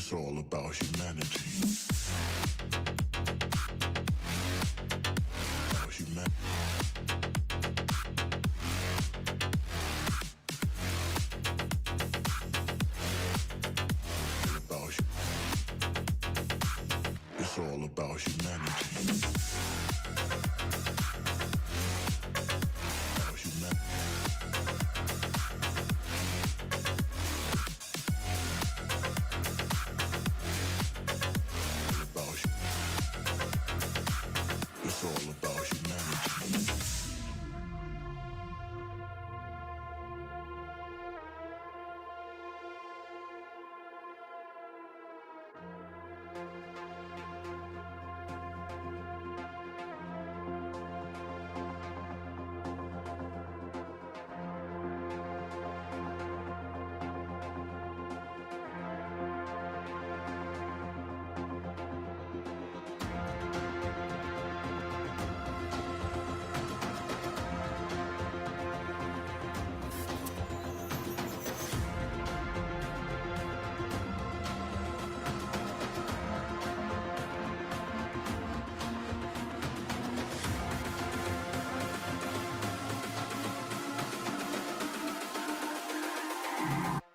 It's all about humanity. About humanity. It's all about humanity. About humanity. It's all about humanity.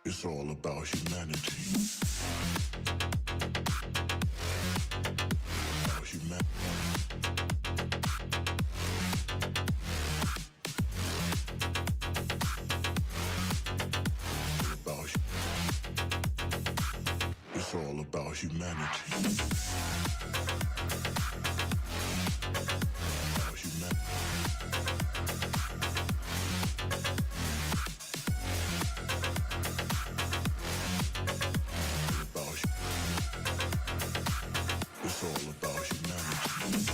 It's all about humanity. About humanity. It's all about humanity. About humanity. It's all about humanity.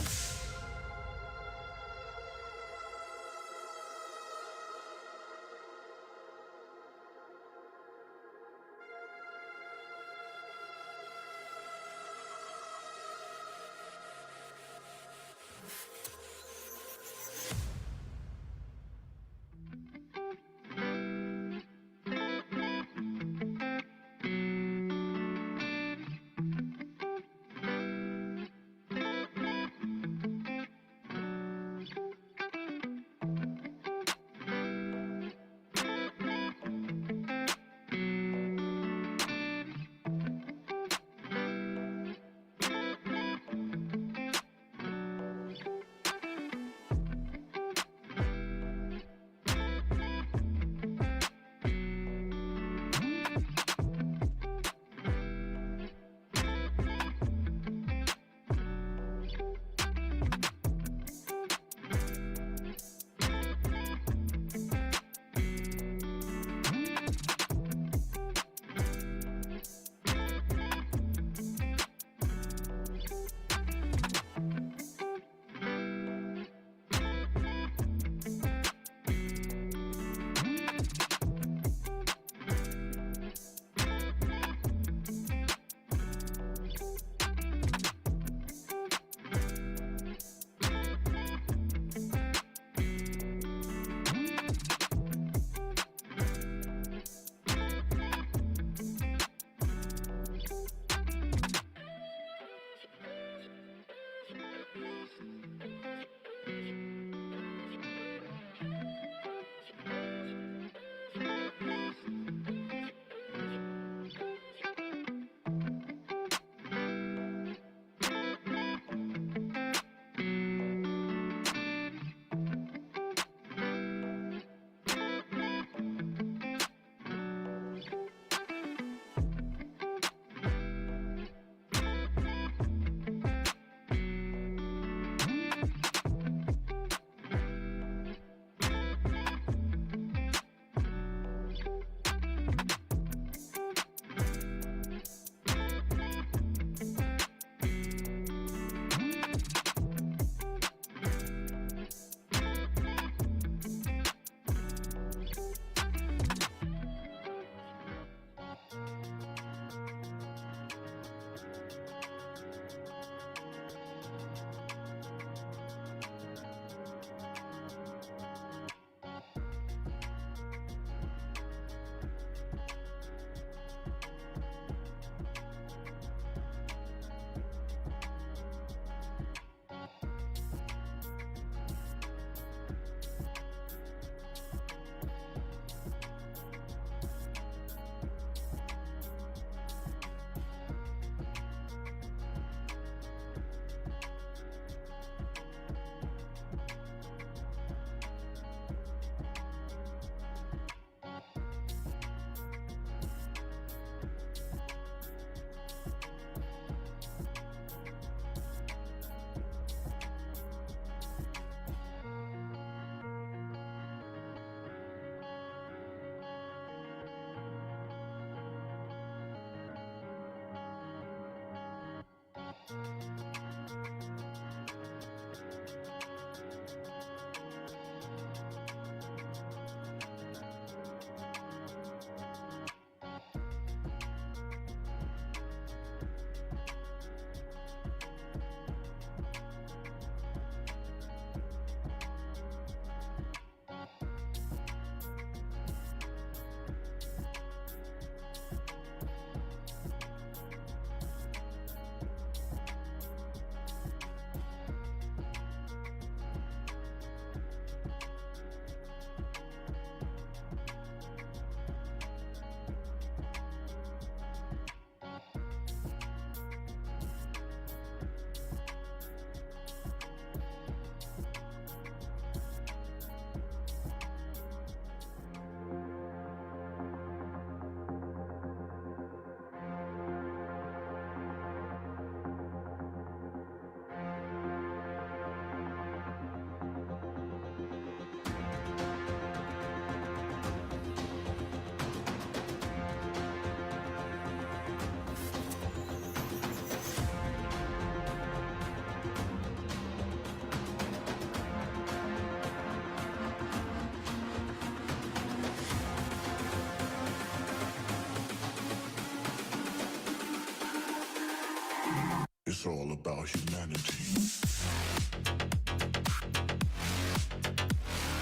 It's all about humanity.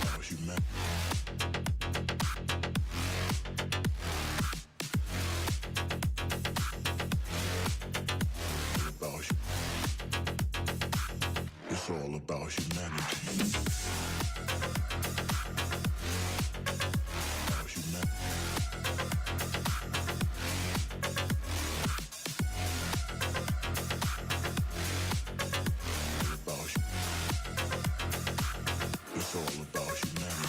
About humanity. It's all about humanity. About humanity. It's all about humanity.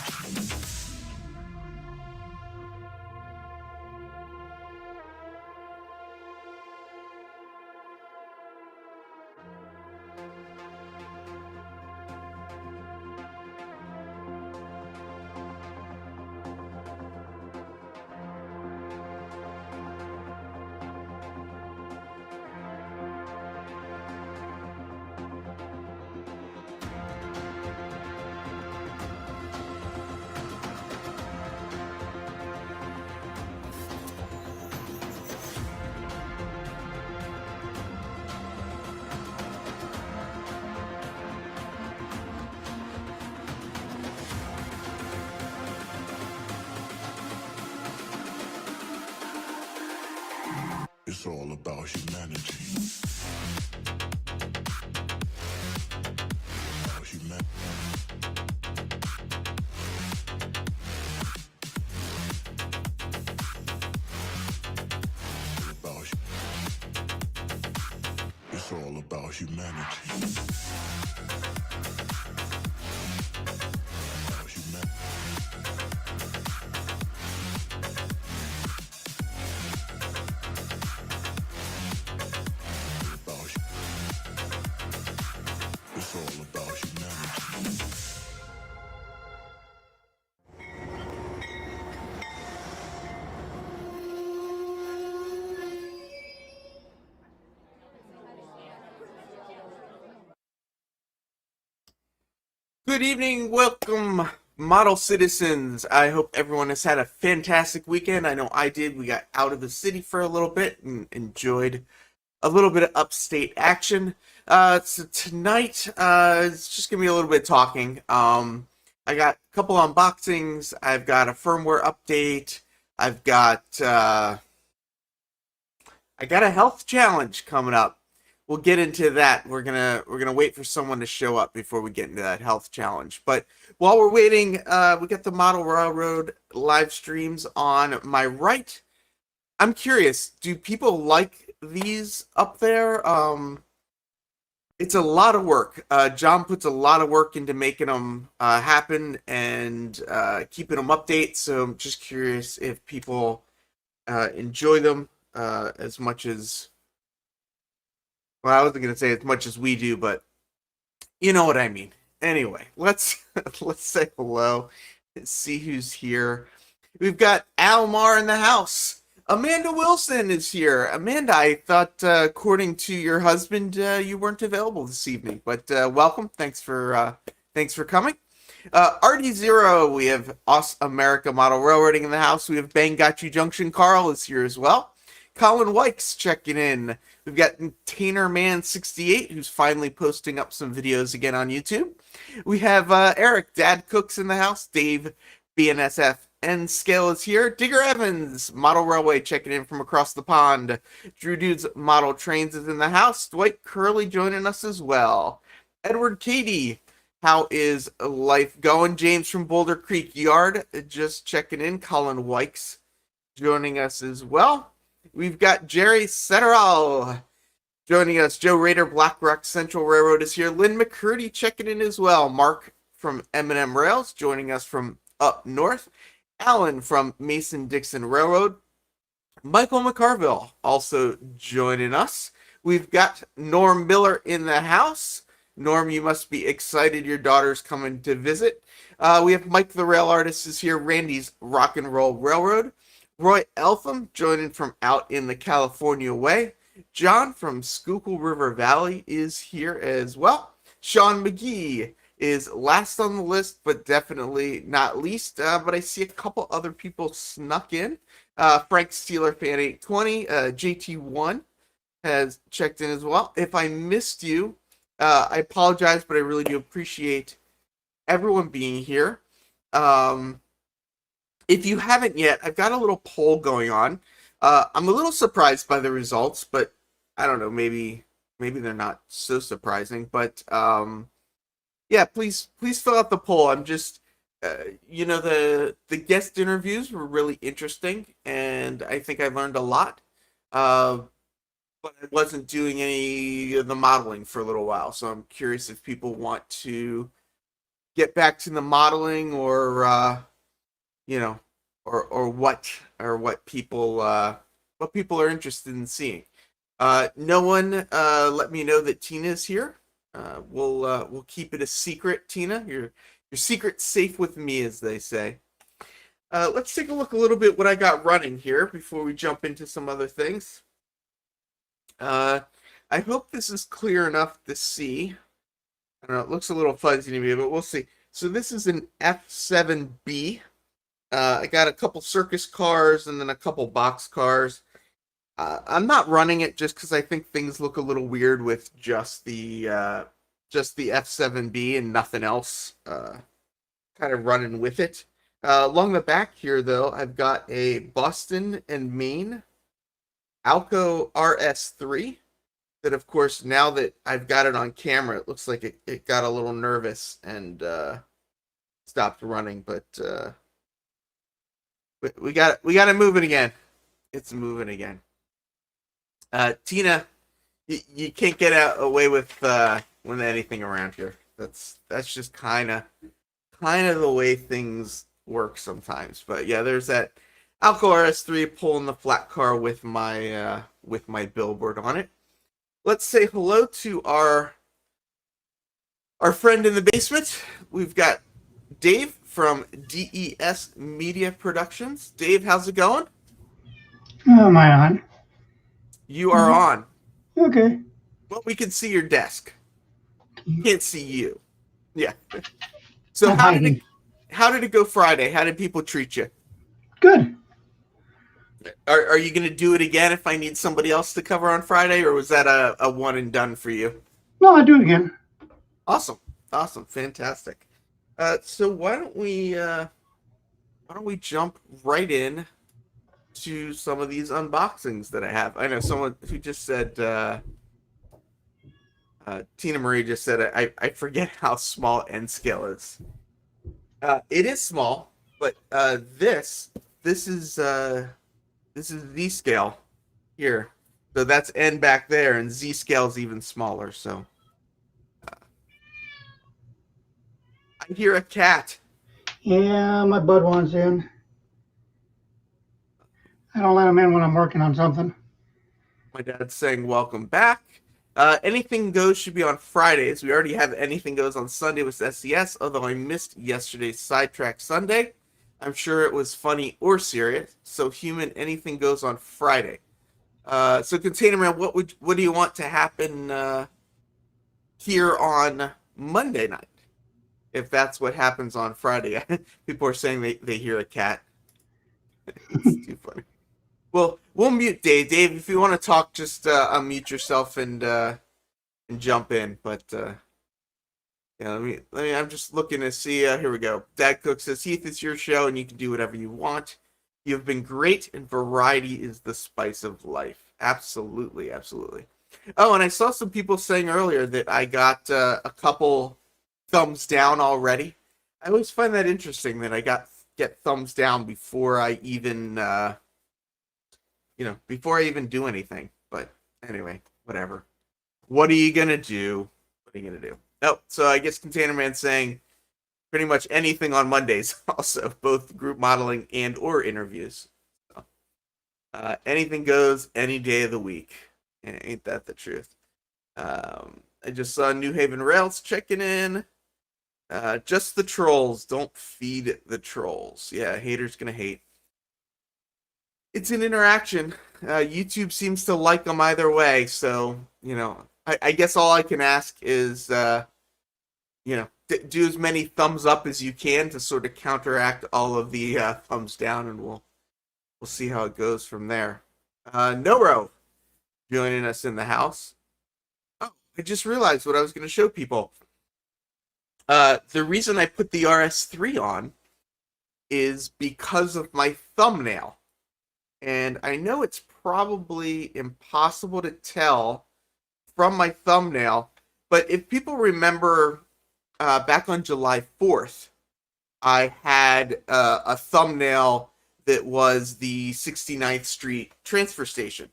It's all about humanity. About humanity. It's all about humanity. About humanity. It's all about humanity. Good evening, welcome, model citizens. I hope everyone has had a fantastic weekend. I know I did. We got out of the city for a little bit and enjoyed a little bit of upstate action. So tonight, it's just gonna be a little bit of talking. I got a couple unboxings. I've got a firmware update. I've got I got a health challenge coming up. We'll get into that. We're gonna wait for someone to show up before we get into that health challenge. But while we're waiting, we got the Model Railroad live streams on my right. I'm curious, do people like these up there? It's a lot of work. John puts a lot of work into making them happen and keeping them updated. So I'm just curious if people enjoy them as much as, well, I wasn't gonna say as much as we do, but you know what I mean. Anyway, let's let's say hello and see who's here. We've got Almar in the house. Amanda Wilson is here. Amanda, I thought according to your husband you weren't available this evening, but welcome. Thanks for coming. RD0, we have Us America Model Railroading in the house. We have Bang Got You Junction. Carl is here as well. Colin Wykes checking in. We've got Tainerman68, who's finally posting up some videos again on YouTube. We have Eric, Dad Cooks in the house. Dave, BNSF, and Scale is here. Digger Evans, Model Railway, checking in from across the pond. Drew Dudes Model Trains is in the house. Dwight Curley joining us as well. Edward Cady, how is life going? James from Boulder Creek Yard, just checking in. Colin Wykes joining us as well. We've got Jerry Setteral joining us. Joe Rader, Black Rock Central Railroad is here. Lynn McCurdy checking in as well. Mark from M&M Rails joining us from up north. Alan from Mason-Dixon Railroad. Michael McCarville also joining us. We've got Norm Miller in the house. Norm, you must be excited your daughter's coming to visit. We have Mike the Rail Artist is here. Randy's Rock and Roll Railroad. Roy Eltham joining from out in the California way. John from Schuylkill River Valley is here as well. Sean McGee is last on the list, but definitely not least. But I see a couple other people snuck in. Frank Steeler, Fan 820, JT1 has checked in as well. If I missed you, I apologize, but I really do appreciate everyone being here. Um, if you haven't yet, I've got a little poll going on. I'm a little surprised by the results, but I don't know, maybe they're not so surprising. But yeah, please fill out the poll. I'm just the guest interviews were really interesting, and I think I learned a lot. Uh, but I wasn't doing any of the modeling for a little while, so I'm curious if people want to get back to the modeling, or you know, or what people are interested in seeing. No one let me know that Tina is here. We'll keep it a secret, Tina. Your secret's safe with me, as they say. Let's take a look a little bit what I got running here before we jump into some other things. I hope this is clear enough to see. I don't know, it looks a little fuzzy to me, but we'll see. So this is an F7B. I got a couple circus cars and then a couple box cars. I'm not running it just because I think things look a little weird with just the F7B and nothing else kind of running with it. Along the back here, though, I've got a Boston and Maine Alco RS3 that, of course, now that I've got it on camera, it looks like it got a little nervous and stopped running, but we got it moving again. It's moving again. Tina, you can't get away with anything around here. That's just kind of the way things work sometimes. But yeah, there's that Alco RS3 pulling the flat car with my billboard on it. Let's say hello to our friend in the basement. We've got Dave from DES Media Productions. Dave, how's it going? Oh, am I on? You are on. Okay. Well, we can see your desk. Can't see you. Yeah. So I'm how hiding. did it go Friday? How did people treat you? Good. Are you going to do it again if I need somebody else to cover on Friday, or was that a one and done for you? No, I'll do it again. Awesome, fantastic. So why don't we jump right in to some of these unboxings that I have? I know someone who just said, Tina Marie just said, I forget how small N scale is. It is small, but this is Z scale here. So that's N back there, and Z scale is even smaller. So I hear a cat. Yeah, my bud wants in. I don't let him in when I'm working on something. My dad's saying welcome back. Anything Goes should be on Fridays. We already have Anything Goes on Sunday with SCS, although I missed yesterday's Sidetrack Sunday. I'm sure it was funny or serious. So Human, Anything Goes on Friday. So Container Man, what do you want to happen here on Monday night? If that's what happens on Friday. People are saying they hear a cat. It's too funny. Well, we'll mute Dave. Dave, if you want to talk, just unmute yourself and jump in. But yeah, let me. I'm just looking to see. Here we go. Dad Cook says, Heath, it's your show, and you can do whatever you want. You've been great, and variety is the spice of life. Absolutely, absolutely. Oh, and I saw some people saying earlier that I got a couple thumbs down already. I always find that interesting that I get thumbs down before I even before I even do anything. But anyway, whatever. What are you gonna do? What are you gonna do? Oh, so I guess Container Man's saying pretty much anything on Mondays also, both group modeling and or interviews. So, anything goes any day of the week. Ain't that the truth? I just saw New Haven Rails checking in. Just the trolls. Don't feed the trolls. Yeah, haters gonna hate. It's an interaction. YouTube seems to like them either way, so I guess all I can ask is do as many thumbs up as you can to sort of counteract all of the thumbs down, and we'll see how it goes from there. Noro, joining us in the house. Oh, I just realized what I was going to show people. The reason I put the RS3 on is because of my thumbnail. And I know it's probably impossible to tell from my thumbnail, but if people remember back on July 4th, I had a thumbnail that was the 69th Street transfer station.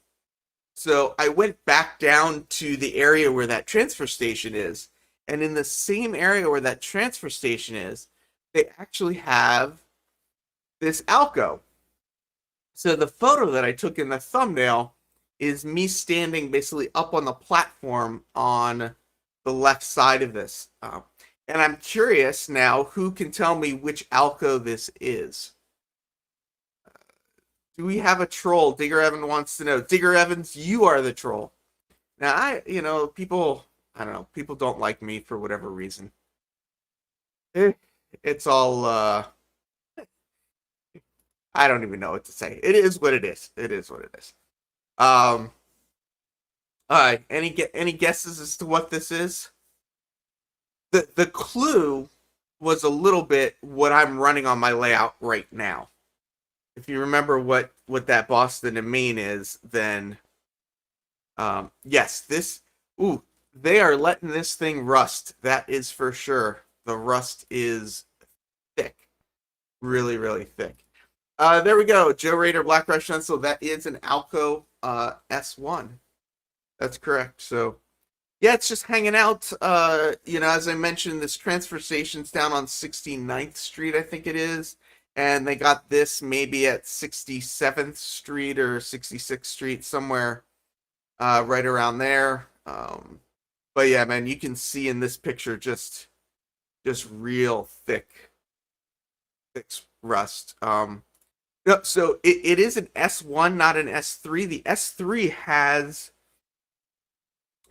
So I went back down to the area where that transfer station is, and in the same area where that transfer station is, they actually have this Alco. So the photo that I took in the thumbnail is me standing basically up on the platform on the left side of this. And I'm curious now, who can tell me which Alco this is? Do we have a troll? Digger Evan wants to know. Digger Evans, you are the troll. Now, people, I don't know, people don't like me for whatever reason. It's all, I don't even know what to say. It is what it is. It is what it is. All right. Any guesses as to what this is? The clue was a little bit what I'm running on my layout right now. If you remember what that Boston and Maine is, then yes, this. Ooh, they are letting this thing rust. That is for sure. The rust is thick, really, really thick. There we go. Joe Raider, Black Russian. So that is an Alco S1. That's correct. So yeah, it's just hanging out. As I mentioned, this transfer station's down on 69th Street, I think it is. And they got this maybe at 67th Street or 66th Street, somewhere right around there. But yeah, man, you can see in this picture just real thick rust. So it is an S1, not an S3. The S3 has,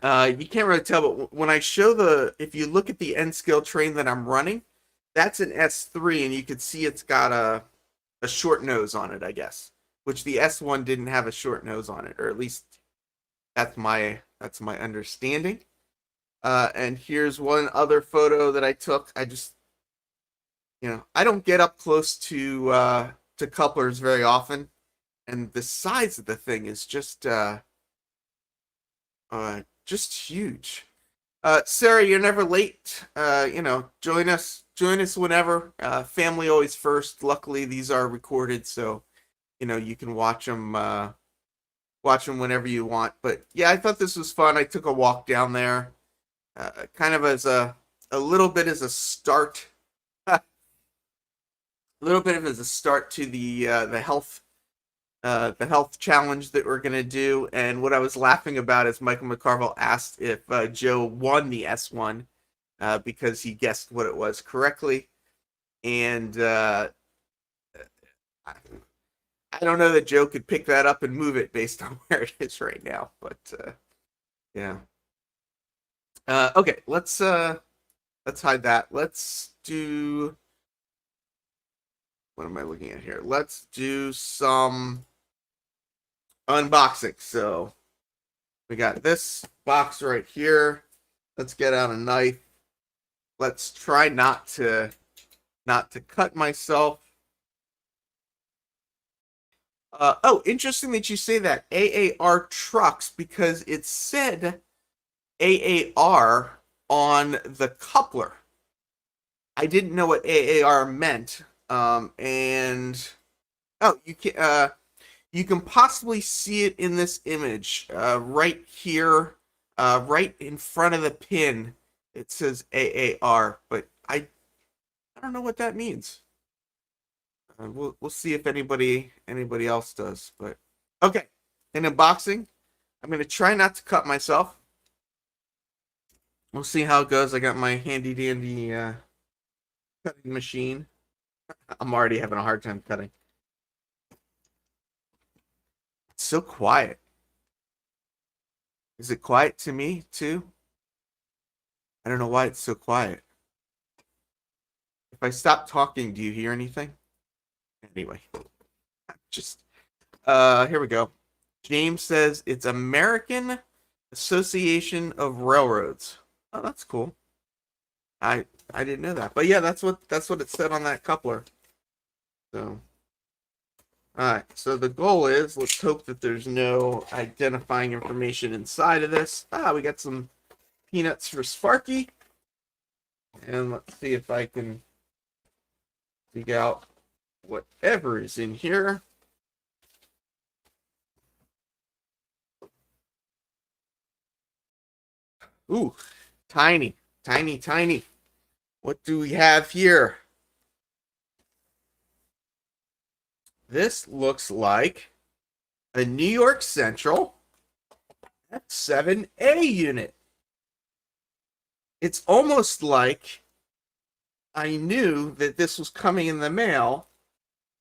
you can't really tell, but when I show if you look at the N-scale train that I'm running, that's an S3, and you can see it's got a short nose on it, I guess, which the S1 didn't have a short nose on it, or at least that's my understanding. And here's one other photo that I took. I just, I don't get up close to couplers very often, and the size of the thing is just huge. Sarah, you're never late. Join us whenever. Family always first. Luckily, these are recorded, so you can watch them whenever you want. But yeah, I thought this was fun. I took a walk down there, kind of as a little bit as a start. A little bit of as a start to the health challenge that we're gonna do. And what I was laughing about is Michael McCarville asked if Joe won the S1 because he guessed what it was correctly, and I don't know that Joe could pick that up and move it based on where it is right now. But yeah. Okay, let's hide that. Let's do. What am I looking at here? Let's do some unboxing. So we got this box right here. Let's get out a knife. Let's try not to cut myself. Oh, interesting that you say that. AAR trucks, because it said AAR on the coupler. I didn't know what AAR meant. And oh, you can possibly see it in this image right here, right in front of the pin. It says AAR, but I don't know what that means. We'll see if anybody else does. But okay, in unboxing, I'm gonna try not to cut myself. We'll see how it goes. I got my handy dandy cutting machine. I'm already having a hard time cutting. It's so quiet. Is it quiet to me too? I don't know why it's so quiet. If I stop talking, do you hear anything? Anyway, just here we go. James says it's American Association of Railroads. Oh, that's cool. I didn't know that. But yeah, that's what it said on that coupler. So alright, so the goal is, let's hope that there's no identifying information inside of this. We got some peanuts for Sparky. And let's see if I can dig out whatever is in here. Ooh, tiny, tiny, tiny. What do we have here? This looks like a New York Central F7A unit. It's almost like I knew that this was coming in the mail,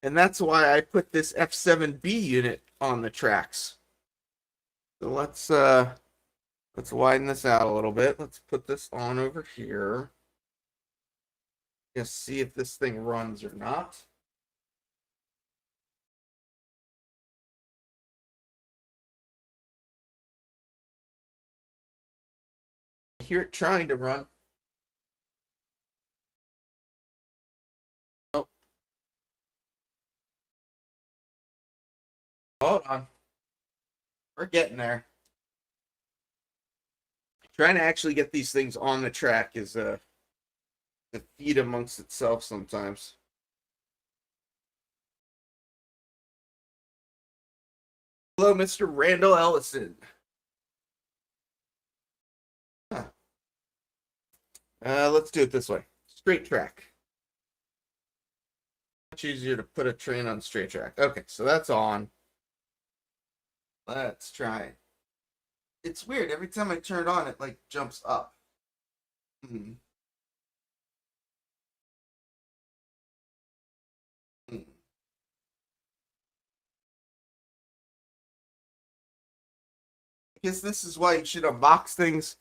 and that's why I put this F7B unit on the tracks. So let's widen this out a little bit. Let's put this on over here. Just see if this thing runs or not. I hear it trying to run. Oh. Hold on. We're getting there. Trying to actually get these things on the track is a feat amongst itself sometimes. Hello, Mr. Randall Ellison. Let's do it this way. Straight track. Much easier to put a train on straight track. Okay, so that's on. Let's try it. It's weird. Every time I turn it on, it like jumps up. I guess this is why you should unbox things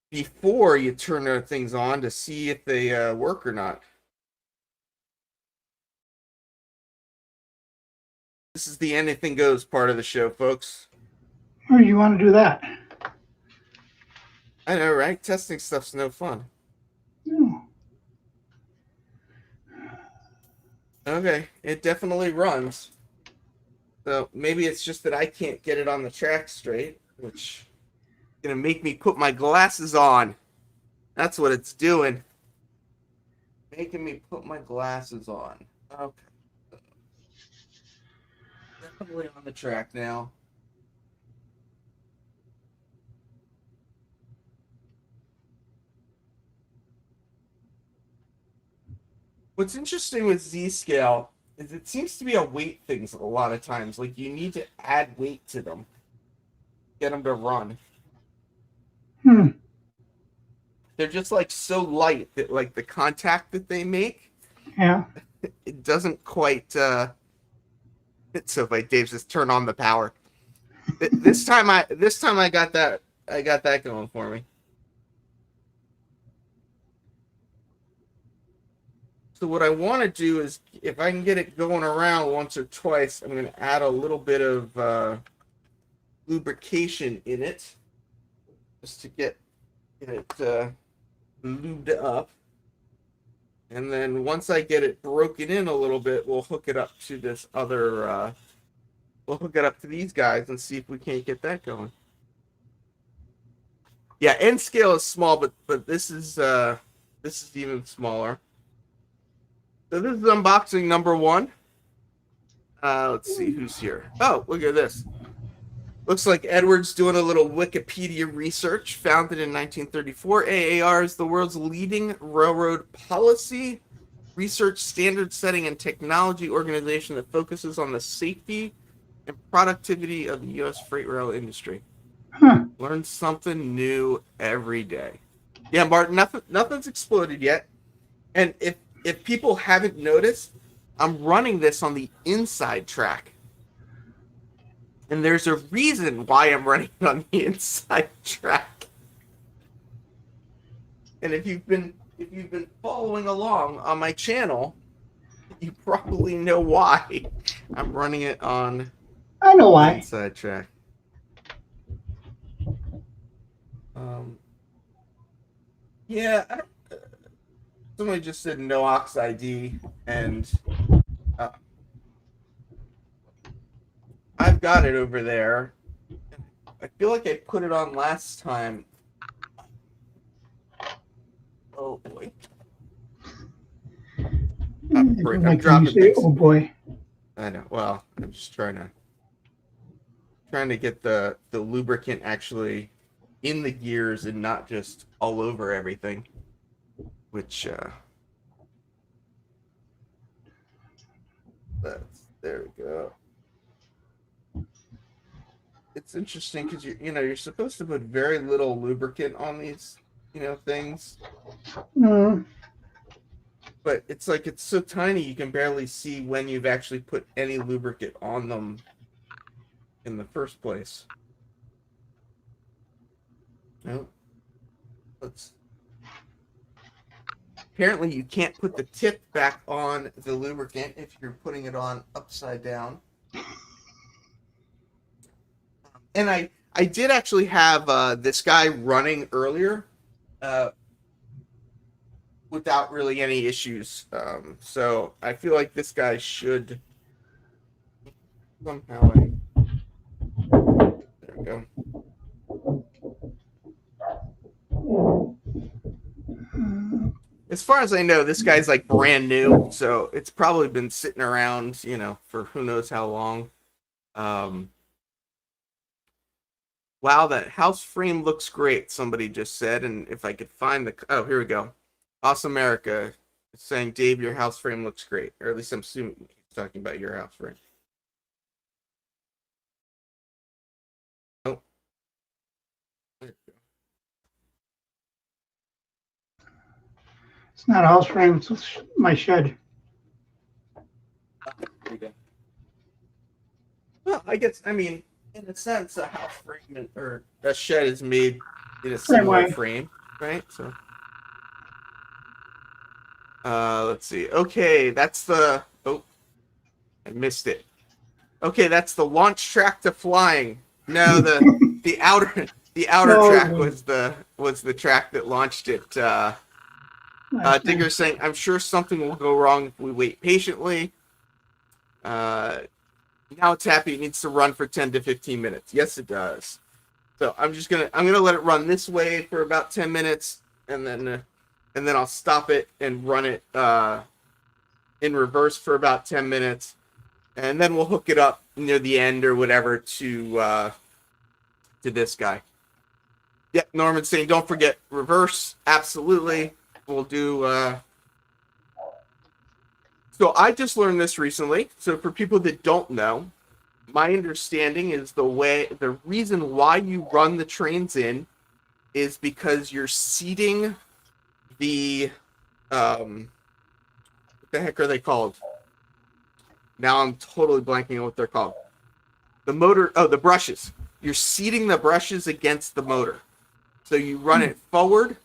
before you turn things on to see if they work or not. This is the anything goes part of the show, folks. Or you want to do that? I know, right? Testing stuff's no fun. No. Okay, it definitely runs. So maybe it's just that I can't get it on the track straight, which is going to make me put my glasses on. That's what it's doing. Making me put my glasses on. Okay. Definitely on the track now. What's interesting with Z-Scale is it seems to be a weight thing a lot of times. Like, you need to add weight to them. Get them to run. They're just, like, so light that, like, the contact that they make... Yeah. It doesn't quite, So if like Dave says, turn on the power. This time I got that going for me. So what I want to do is, if I can get it going around once or twice, I'm going to add a little bit of lubrication in it, just to get it lubed up. And then once I get it broken in a little bit, we'll hook it up to this other, we'll hook it up to these guys and see if we can't get that going. Yeah, N scale is small, but this is even smaller. So this is unboxing number 1. Let's see who's here. Oh, look at this. Looks like Edward's doing a little Wikipedia research. Founded in 1934, AAR is the world's leading railroad policy, research, standard setting, and technology organization that focuses on the safety and productivity of the U.S. freight rail industry. Learn something new every day. Yeah, Martin, nothing's exploded yet. And if people haven't noticed, I'm running this on the inside track. And there's a reason why I'm running it on the inside track. And if you've been following along on my channel, you probably know why I'm running it on I know why. Inside track. Yeah, I don't, somebody just said no ox ID, and uh, I've got it over there. I feel like I put it on last time. Oh boy. I Brick, don't I'm like when you dropping say, things. "Oh boy." I know. Well, I'm just trying to get the lubricant actually in the gears and not just all over everything. Which there we go. It's interesting because you're supposed to put very little lubricant on these things, Mm, but it's like it's so tiny you can barely see when you've actually put any lubricant on them in the first place. No, let's. Apparently, you can't put the tip back on the lubricant if you're putting it on upside down. And I did actually have this guy running earlier uh, without really any issues. So I feel like this guy should somehow. There we go. As far as I know, this guy's like brand new, so it's probably been sitting around, for who knows how long. Wow, that house frame looks great, somebody just said. And if I could find oh, here we go. Awesome America is saying, Dave, your house frame looks great. Or at least I'm assuming he's talking about your house frame. Oh. it's not a house frame. It's my shed. There we go. Well, I mean, in a sense, a house frame or a shed is made in a Same similar way. frame, right? So, let's see. Okay, that's the. Oh, I missed it. Okay, that's the launch track to flying. No, the outer track Oh, was the track that launched it. that's Digger nice. saying, "I'm sure something will go wrong if we wait patiently." Uh, Now it's happy. It needs to run for 10 to 15 minutes. Yes, it does. So I'm gonna let it run this way for about 10 minutes, and then I'll stop it and run it in reverse for about 10 minutes, and then we'll hook it up near the end or whatever to this guy. Yep, Norman's saying don't forget reverse. Absolutely, we'll do. So I just learned this recently. So for people that don't know, my understanding is the reason why you run the trains in is because you're seating the what the heck are they called? Now I'm totally blanking on what they're called. The motor, the brushes. You're seating the brushes against the motor. So you run it forward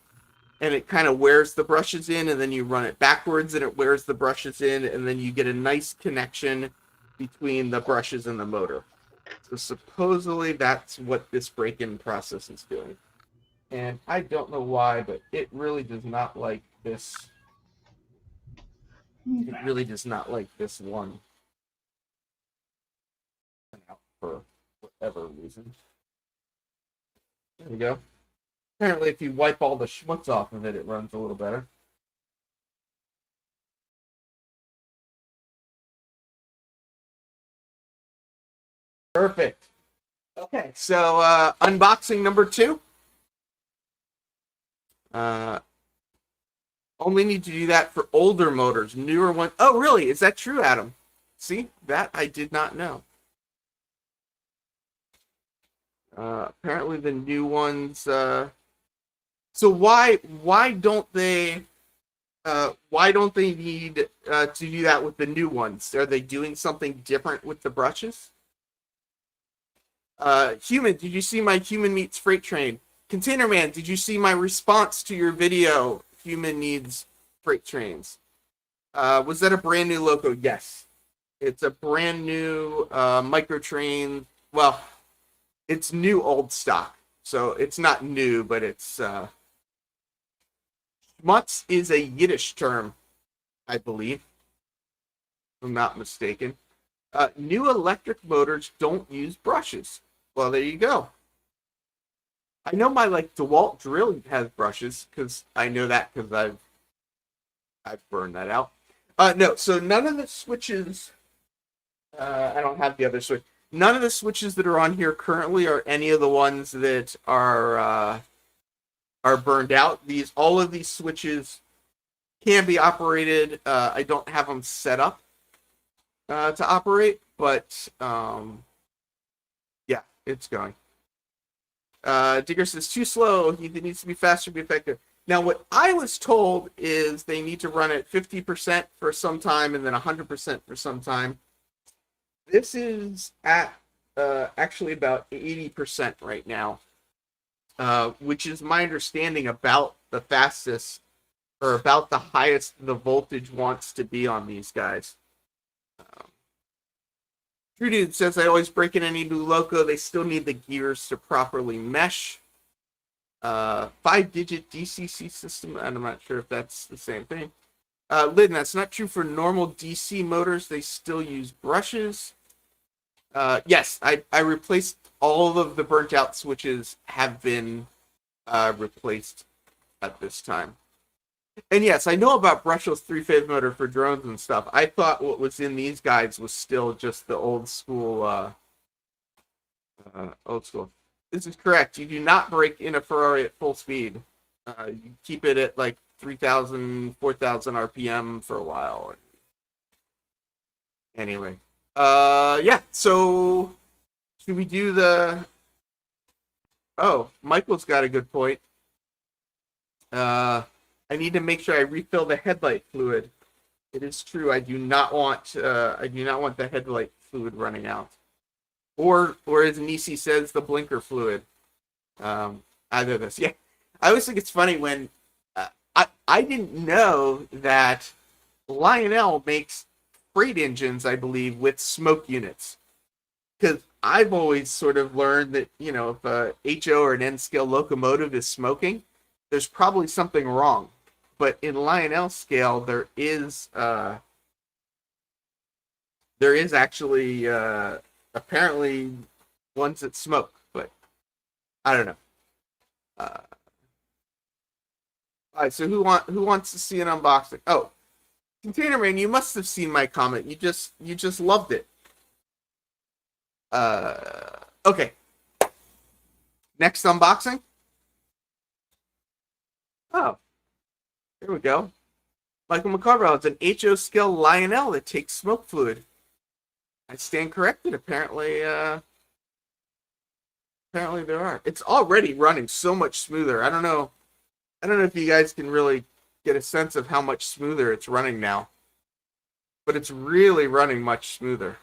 and it kind of wears the brushes in, and then you run it backwards and it wears the brushes in, and then you get a nice connection between the brushes and the motor. So supposedly that's what this break-in process is doing. And I don't know why, but it really does not like this. It really does not like this one. For whatever reason. There we go. Apparently, if you wipe all the schmutz off of it, it runs a little better. Perfect. Okay, so unboxing number 2. Only need to do that for older motors. Newer ones. Oh, really? Is that true, Adam? See, that I did not know. Apparently, the new ones. So why don't they need to do that with the new ones? Are they doing something different with the brushes? Human, did you see my Human Meets Freight Train? Container Man, did you see my response to your video? Human needs freight trains. Was that a brand new logo? Yes. It's a brand new microtrain. Well, it's new old stock, so it's not new, but it's schmutz is a Yiddish term, I believe, if I'm not mistaken. New electric motors don't use brushes. Well, there you go. I know my DeWalt drill has brushes because I know that because I've burned that out. No, so none of the switches. I don't have the other switch. None of the switches that are on here currently are any of the ones that are burned out. All of these switches can be operated. I don't have them set up to operate, but yeah, it's going. Digger says too slow. He needs to be faster to be effective. Now, what I was told is they need to run at 50% for some time and then 100% for some time. This is at actually about 80% right now, which is my understanding about the fastest or about the highest the voltage wants to be on these guys. True Dude says, I always break in any new loco. They still need the gears to properly mesh. 5-digit DCC system. And I'm not sure if that's the same thing. Lydon, that's not true for normal DC motors. They still use brushes. Yes, I replaced all of the burnt out switches have been replaced at this time. And yes, I know about brushless 3-phase motor for drones and stuff. I thought what was in these guides was still just the old school. This is correct. You do not break in a Ferrari at full speed. You keep it at 3,000, 4,000 RPM for a while. Anyway, yeah. So should we do the? Oh, Michael's got a good point. I need to make sure I refill the headlight fluid. It is true. I do not want the headlight fluid running out, or as Nisi says, the blinker fluid. Either of this. Yeah, I always think it's funny when I didn't know that Lionel makes freight engines, I believe, with smoke units. Because I've always sort of learned that if a HO or an N-scale locomotive is smoking, there's probably something wrong. But in Lionel scale, there is actually apparently ones that smoke, but I don't know. All right, so who wants to see an unboxing? Oh, Container Man, you must have seen my comment. You just loved it. Okay. Next unboxing. Oh. Here we go. Michael McCarville, it's an HO scale Lionel that takes smoke fluid. I stand corrected. Apparently there are. It's already running so much smoother. I don't know if you guys can really get a sense of how much smoother it's running now. But it's really running much smoother.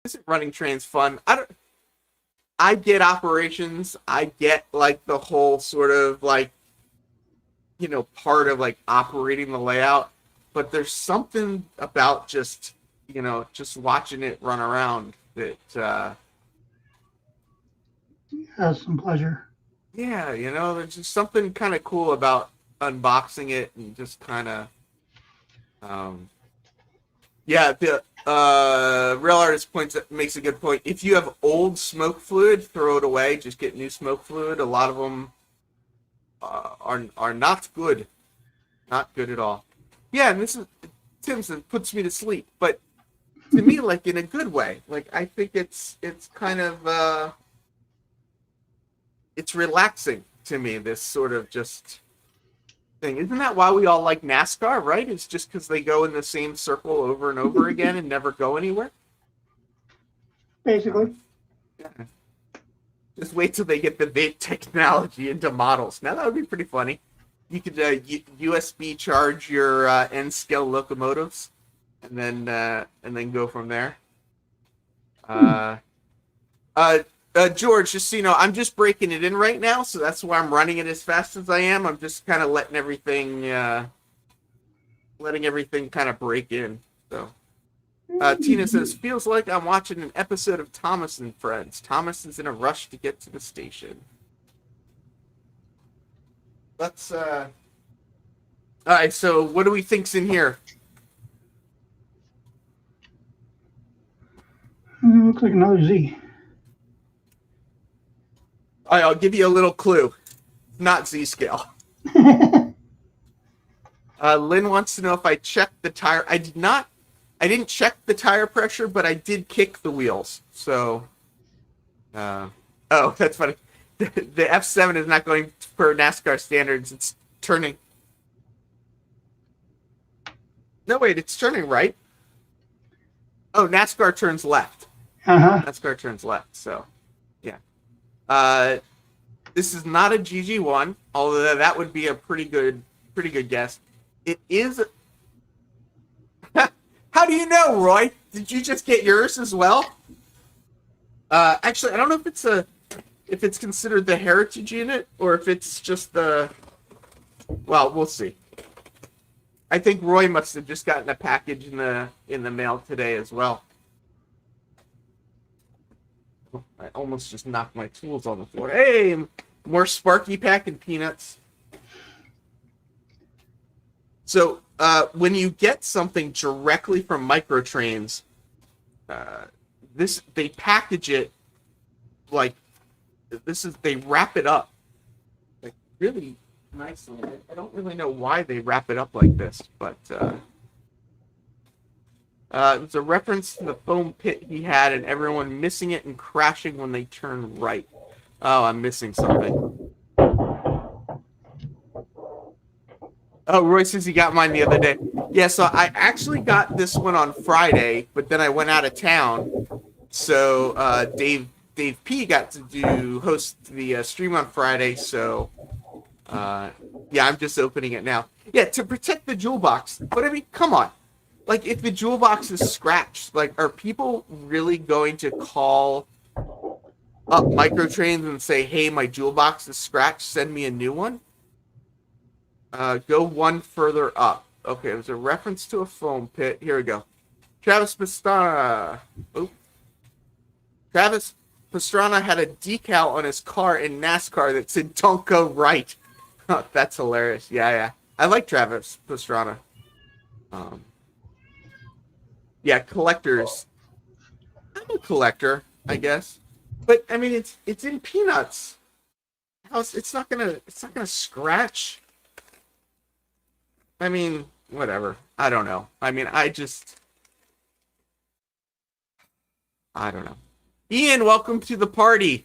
Isn't running trains fun? I get operations. I get the whole sort of part of operating the layout, but there's something about just watching it run around that Has some pleasure. yeah, there's just something kind of cool about unboxing it and just kind of yeah, the Real Artist makes a good point. If you have old smoke fluid, throw it away. Just get new smoke fluid. A lot of them are not good, not good at all. Yeah, and this is Timson puts me to sleep, but to me, in a good way. I think it's kind of it's relaxing to me. This sort of just thing. Isn't that why we all like NASCAR, right? It's just because they go in the same circle over and over again and never go anywhere? Basically. Yeah. Just wait till they get the vape technology into models. Now that would be pretty funny. You could USB charge your N-scale locomotives and then go from there. George, just so you know, I'm just breaking it in right now, so that's why I'm running it as fast as I am. I'm just kind of letting everything kind of break in. So, Tina says, feels like I'm watching an episode of Thomas and Friends. Thomas is in a rush to get to the station. Let's, all right, so what do we think's in here? Looks like another Z. All right, I'll give you a little clue. Not Z-scale. Lynn wants to know if I checked the tire. I did not. I didn't check the tire pressure, but I did kick the wheels. So, oh, that's funny. The F7 is not going per NASCAR standards. It's turning. No, wait, it's turning right. Oh, NASCAR turns left. NASCAR turns left. So, yeah. This is not a GG1, although that would be a pretty good guess. It is. How do you know, Roy? Did you just get yours as well? Actually, I don't know if it's considered the heritage unit or if it's just the. Well, we'll see. I think Roy must have just gotten a package in the mail today as well. I almost just knocked my tools on the floor. Hey, more Sparky Pack and peanuts. So when you get something directly from Microtrains, they package it like they wrap it up like really nicely. I don't really know why they wrap it up like this, but it's a reference to the foam pit he had and everyone missing it and crashing when they turn right. Oh, I'm missing something. Oh, Roy says he got mine the other day. Yeah, so I actually got this one on Friday, but then I went out of town. So Dave P got to host the stream on Friday. So yeah, I'm just opening it now. Yeah, to protect the jewel box. But I mean, come on. Like, if the jewel box is scratched, like, are people really going to call up Microtrains and say, "Hey, my jewel box is scratched. Send me a new one"? Go one further up. Okay, there's a reference to a foam pit. Here we go. Travis Pastrana. Oh. Travis Pastrana had a decal on his car in NASCAR that said "Don't go right." Oh, that's hilarious. Yeah. I like Travis Pastrana. Yeah, collectors. I'm a collector, I guess. But I mean, it's in peanuts. It's not gonna scratch. I mean, whatever. I don't know. I mean, I don't know. Ian, welcome to the party.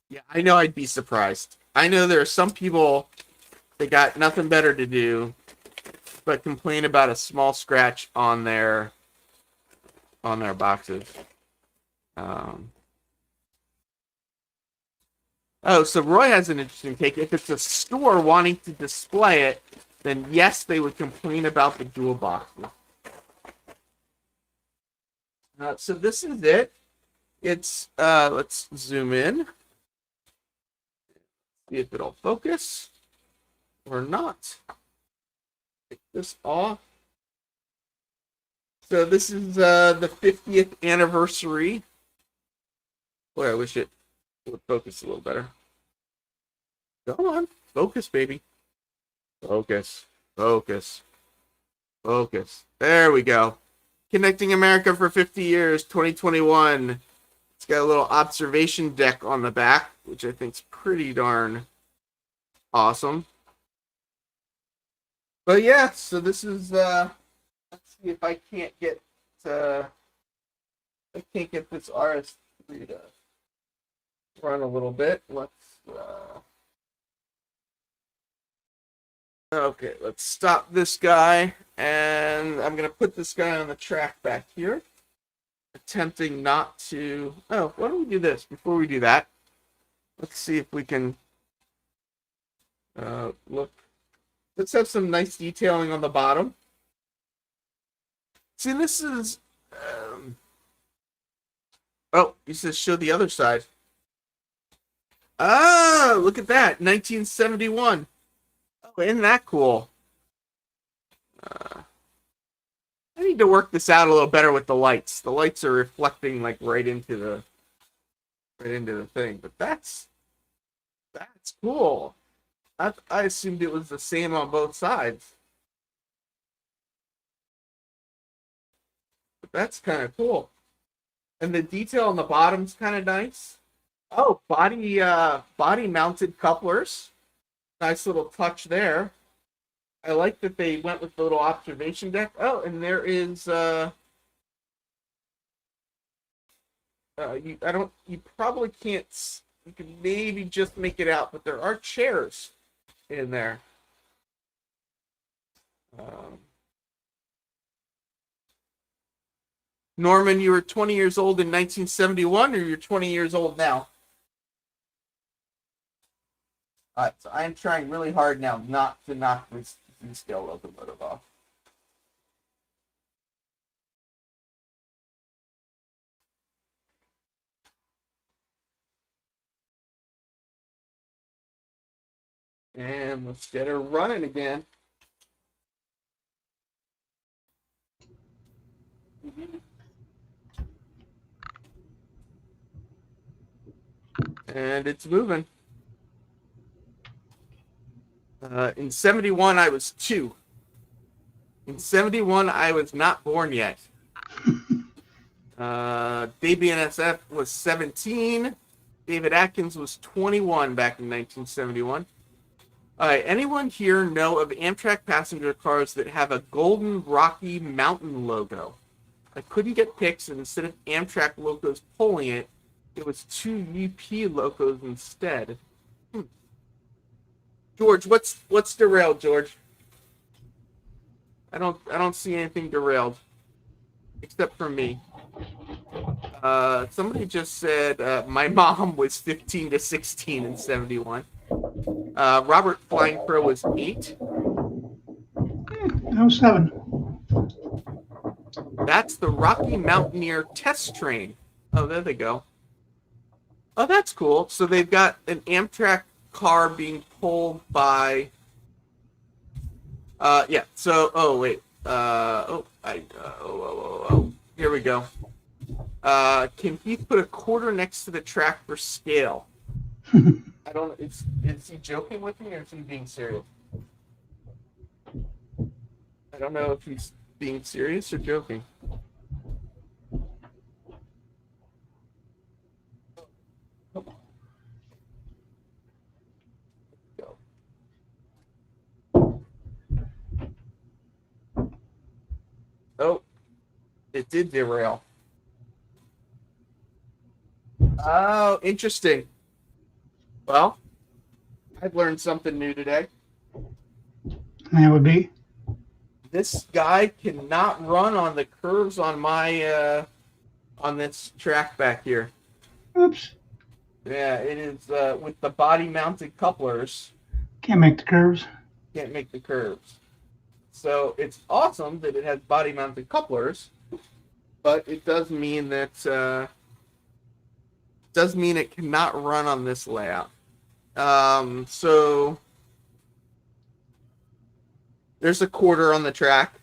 Yeah, I know I'd be surprised. I know there are some people that got nothing better to do but complain about a small scratch on their boxes. Oh, so Roy has an interesting take. If it's a store wanting to display it, then yes, they would complain about the jewel boxes. So this is it. It's let's zoom in. See if it'll focus or not. Take this off. So this is the 50th anniversary. Boy, I wish it would focus a little better. Come on, focus, baby. Focus. There we go. Connecting America for 50 years, 2021. It's got a little observation deck on the back, which I think is pretty darn awesome. But yeah, so this is let's see if I can't get this RS3 to run a little bit. Okay, let's stop this guy, and I'm gonna put this guy on the track back here. Attempting not to. Oh, why don't we do this before we do that? Let's see if we can look. Let's have some nice detailing on the bottom. See, this is. Oh, he says show the other side. Oh, look at that. 1971. Oh, isn't that cool? Uh, I need to work this out a little better with the lights. The lights are reflecting like right into the thing. But that's cool. I assumed it was the same on both sides. But that's kind of cool. And the detail on the bottom's kind of nice. Oh, body mounted couplers. Nice little touch there. I like that they went with the little observation deck. Oh, and there is you probably can't, you can maybe just make it out, but there are chairs in there. Um, Norman, you were 20 years old in 1971, or you're 20 years old now? All right, so I'm trying really hard now not to knock this Z-scale locomotive off. And let's get her running again. And it's moving. In 71, I was 2. In 71, I was not born yet. Dave BNSF was 17. David Atkins was 21 back in 1971. All right, anyone here know of Amtrak passenger cars that have a golden Rocky Mountain logo? I couldn't get pics, and instead of Amtrak logos pulling it, it was 2 UP logos instead. George, what's derailed, George? I don't see anything derailed, except for me. Somebody just said my mom was 15 to 16 in 71. Robert Flying Crow was 8. I was 7. That's the Rocky Mountaineer test train. Oh, there they go. Oh, that's cool. So they've got an Amtrak car being pulled by. Yeah. So, oh wait. Oh. Here we go. Can Heath put a quarter next to the track for scale? I don't. Is he joking with me or is he being serious? I don't know if he's being serious or joking. Oh, it did derail. Oh, interesting. Well, I've learned something new today. That would be. This guy cannot run on the curves on my on this track back here. Oops. Yeah, it is with the body mounted couplers, Can't make the curves. can't make the curves. So it's awesome that it has body mounted couplers, but it does mean that it cannot run on this layout. So there's a quarter on the track.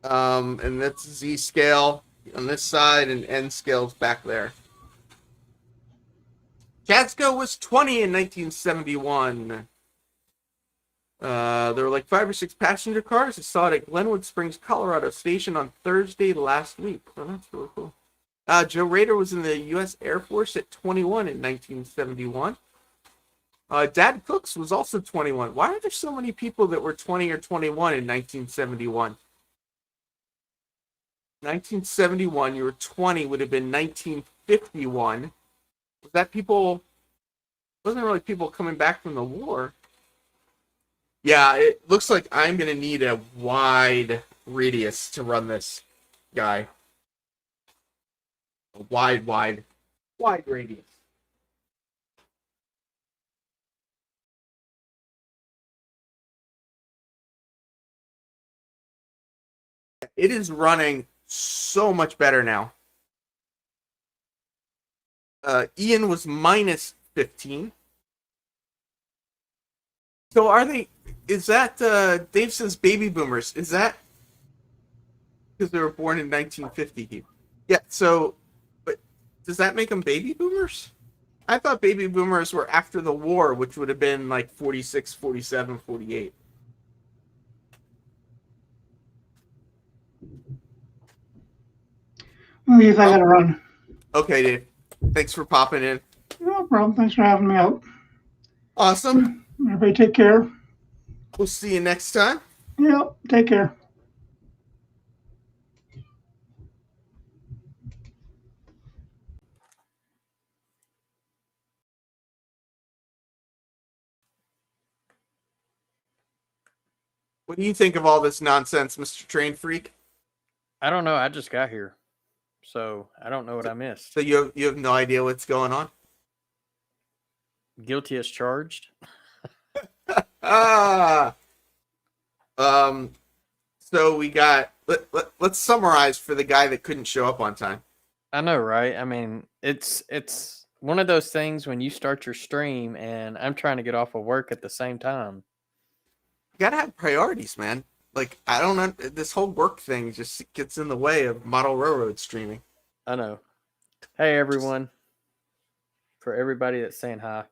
And that's Z scale on this side and N scales back there. Catskill was 20 in 1971. There were like 5 or 6 passenger cars. I saw it at Glenwood Springs, Colorado Station on Thursday last week. Oh, that's really cool. Joe Rader was in the U.S. Air Force at 21 in 1971. Dad Cooks was also 21. Why are there so many people that were 20 or 21 in 1971? 1971, you were 20, would have been 1951. Was that people? Wasn't really people coming back from the war. Yeah, it looks like I'm gonna need a wide radius to run this guy. A wide radius. It is running so much better now. Ian was minus 15. So are they? Is that Dave says baby boomers? Is that because they were born in 1950? Yeah. So, but does that make them baby boomers? I thought baby boomers were after the war, which would have been like 46, 47, 48. Leave, I Oh, gotta run. okay, Dave. Thanks for popping in. No problem. Thanks for having me out. Awesome. Everybody take care. We'll see you next time. Yep, take care. What do you think of all this nonsense, Mr. Train Freak? I don't know. I just got here, so I don't know what I missed. So you have no idea what's going on? Guilty as charged. Ah. So we got. Let's summarize for the guy that couldn't show up on time. I know, right? I mean, it's one of those things when you start your stream and I'm trying to get off of work at the same time. You gotta have priorities, man. Like I don't know, this whole work thing just gets in the way of model railroad streaming. I know. Hey, everyone. For everybody that's saying hi.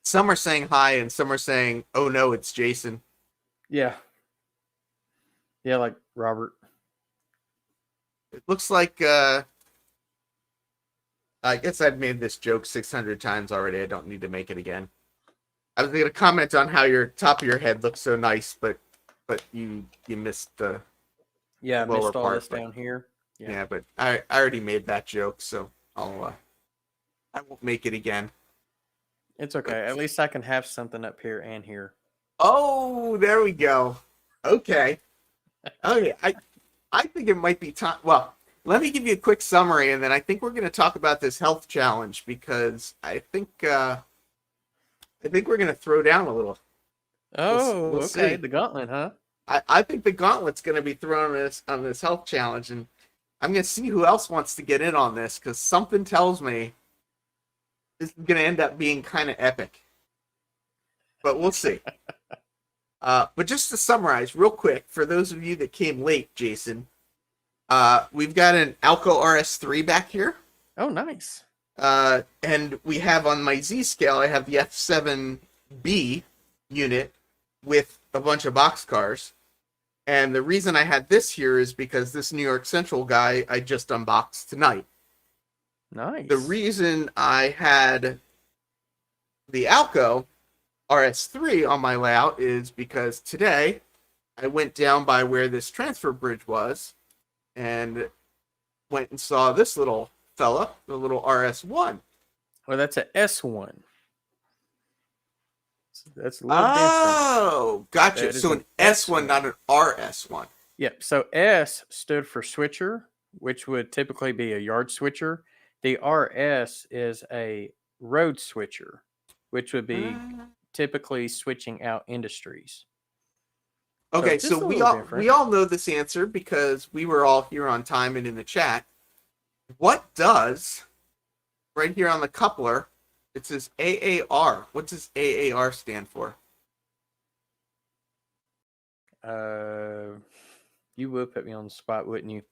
Some are saying hi, and some are saying, "Oh no, it's Jason." Yeah. Yeah, like Robert. It looks like. I guess I've made this joke 600 times already. I don't need to make it again. I was going to comment on how your top of your head looks so nice, but you missed the Yeah, I lower missed all part, this down here. yeah. But I already made that joke, so I won't make it again. It's okay. At least I can have something up here and here. Oh, there we go. Okay. Okay. I think it might be time. Well, let me give you a quick summary, and then I think we're going to talk about this health challenge because I think we're going to throw down a little. Oh, we'll okay. see. The gauntlet, huh? I think the gauntlet's going to be thrown on this health challenge, and I'm going to see who else wants to get in on this because something tells me this is going to end up being kind of epic. But we'll see. But just to summarize real quick, for those of you that came late, Jason, we've got an Alco RS3 back here. Oh, nice. And we have on my Z scale, I have the F7B unit with a bunch of boxcars. And the reason I had this here is because this New York Central guy I just unboxed tonight. Nice. The reason I had the Alco RS3 on my layout is because today I went down by where this transfer bridge was and went and saw this little fella, the little RS1. Well, that's a S1. That's a little different. Oh, gotcha. That is So an S1, not an RS1. Yep. So S stood for switcher, which would typically be a yard switcher. The RS is a road switcher, which would be typically switching out industries. Okay, just so a we little all different. know this answer because we were all here on time and in the chat. What does right here on the coupler? It says AAR. What does AAR stand for? You would put me on the spot, wouldn't you?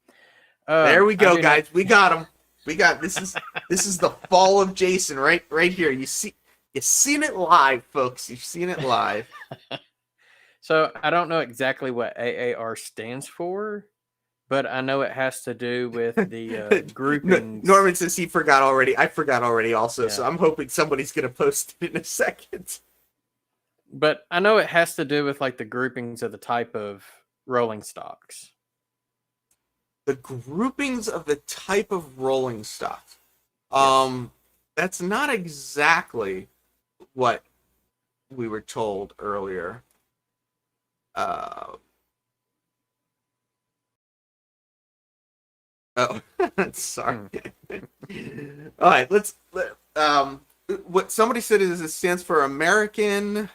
There we go, I do guys. not- We got him. We got this is the fall of Jason right here. You've seen it live, folks. You've seen it live. So I don't know exactly what AAR stands for, but I know it has to do with the groupings. Norman says he forgot already. I forgot already also, so Yeah. I'm hoping somebody's gonna post it in a second. But I know it has to do with like the groupings of the type of rolling stocks. The groupings of the type of rolling stock. That's not exactly what we were told earlier. Oh, sorry. All right, what somebody said is it stands for American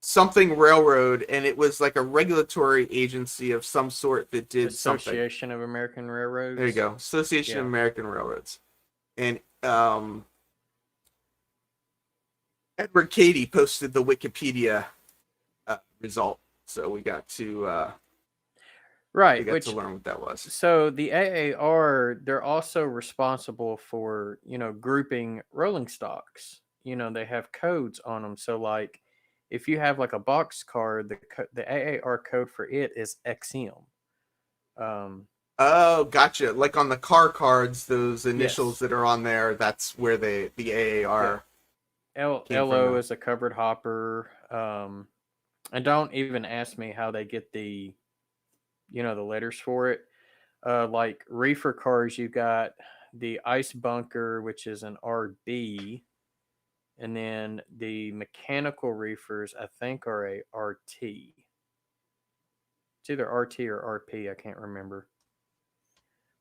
something railroad, and it was like a regulatory agency of some sort that did something. Association of American Railroads. There you go. Association of Yeah. American Railroads. and Edward Cady posted the Wikipedia result, so we got to Right, which learn what that was. so the AAR, they're also responsible for, grouping rolling stocks. They have codes on them. So like if you have like a box car, the AAR code for it is XM. Um, Oh, gotcha. Like on the car cards, those initials yes. that are on there, that's where the AAR came from. LO Though. is a covered hopper. And don't even ask me how they get the letters for it. Like reefer cars, you got the ice bunker, which is an RB, and then the mechanical reefers, I think, are a RT. It's either RT or RP. I can't remember.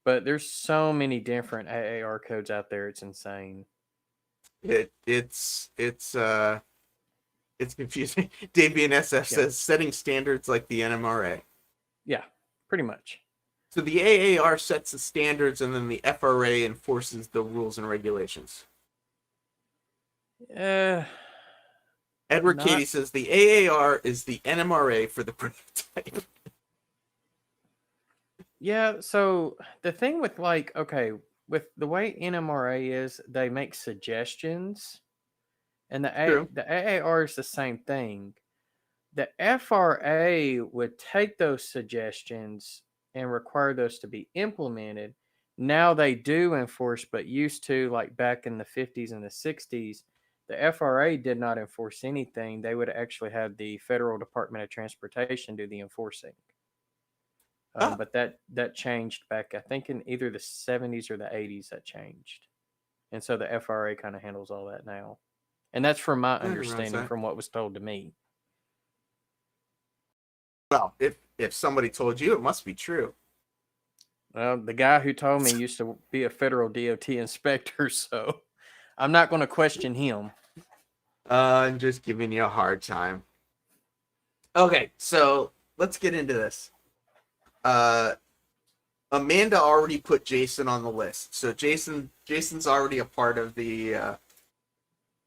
But there's so many different AAR codes out there. It's insane. It's confusing. Dave BNSF says setting standards like the NMRA. Yeah, pretty much. So the AAR sets the standards, and then the FRA enforces the rules and regulations. Edward Cady says the AAR is the NMRA for the prototype. Yeah, so the thing with with the way NMRA is, they make suggestions, and the AAR is the same thing. The FRA would take those suggestions and require those to be implemented. Now they do enforce, but used to, like back in the 50s and the 60s, the FRA did not enforce anything. They would actually have the Federal Department of Transportation do the enforcing. But that changed back, I think, in either the 70s or the 80s. That changed, and so the FRA kind of handles all that now. And that's from my understanding, from what was told to me. Well, if somebody told you, it must be true. Well, the guy who told me used to be a federal DOT inspector, so I'm not going to question him. I'm just giving you a hard time. Okay, so let's get into this. Amanda already put Jason on the list, so Jason's already a part of the.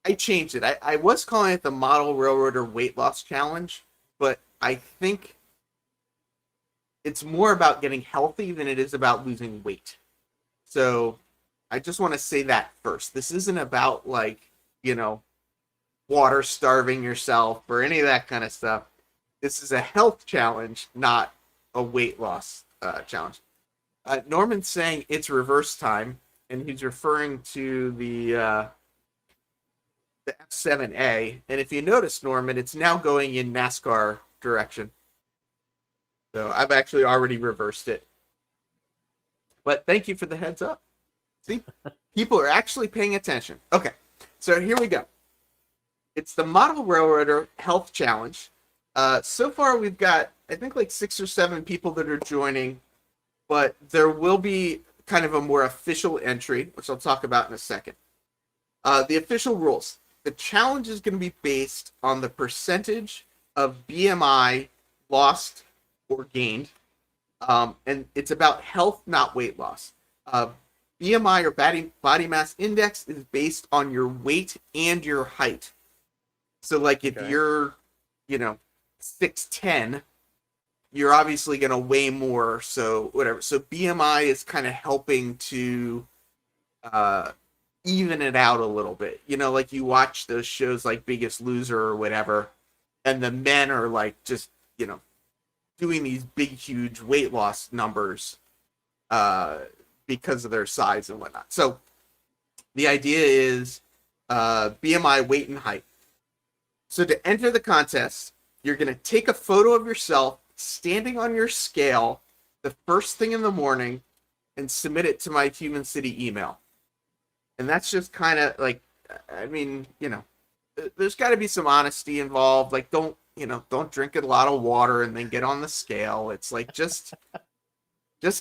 I changed it. I was calling it the Model Railroader Weight Loss Challenge, but I think it's more about getting healthy than it is about losing weight. So I just want to say that first. This isn't about water starving yourself or any of that kind of stuff. This is a health challenge, not a weight loss challenge. Norman's saying it's reverse time, and he's referring to the F7A. And if you notice, Norman, it's now going in NASCAR direction. So I've actually already reversed it. But thank you for the heads up. See, people are actually paying attention. Okay, so here we go. It's the Model Railroader Health Challenge. So far, we've got, I think, like 6 or 7 people that are joining, but there will be kind of a more official entry, which I'll talk about in a second. The official rules. The challenge is going to be based on the percentage of BMI lost or gained, and it's about health, not weight loss. BMI, or body mass index, is based on your weight and your height. So, like, if you're, 6'10", you're obviously going to weigh more, so whatever. So BMI is kind of helping to even it out a little bit. Like you watch those shows like Biggest Loser or whatever, and the men are like just, doing these big, huge weight loss numbers because of their size and whatnot. So the idea is BMI, weight, and height. So to enter the contest, you're going to take a photo of yourself standing on your scale the first thing in the morning and submit it to my Human City email. And that's just kind of like, I mean, there's got to be some honesty involved. Like, don't drink a lot of water and then get on the scale. It's like, just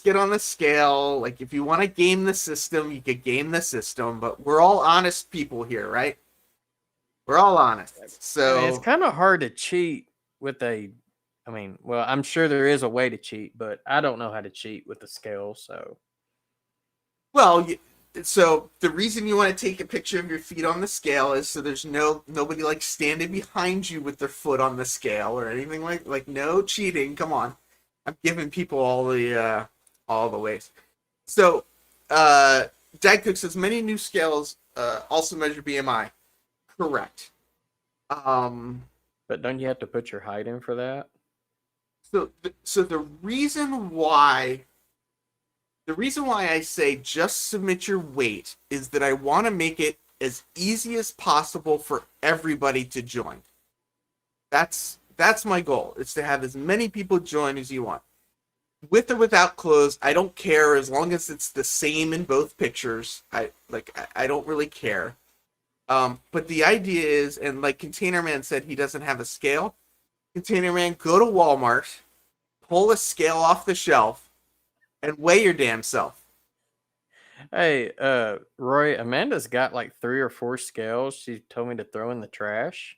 get on the scale. Like, if you want to game the system, you could game the system, but we're all honest people here, right? We're all honest. So it's kind of hard to cheat with I'm sure there is a way to cheat, but I don't know how to cheat with the scale. So, well, so the reason you want to take a picture of your feet on the scale is so there's nobody like standing behind you with their foot on the scale or anything like no cheating. Come on, I'm giving people all the ways. So, Dad Cook says many new scales also measure BMI. Correct. But don't you have to put your height in for that? So the reason why I say just submit your weight is that I want to make it as easy as possible for everybody to join. That's my goal. It's to have as many people join as you want. With or without clothes, I don't care as long as it's the same in both pictures. I don't really care. But the idea is, and like Container Man said, he doesn't have a scale. Container Man, go to Walmart, pull a scale off the shelf, and weigh your damn self. Hey, Roy, Amanda's got like 3 or 4 scales she told me to throw in the trash.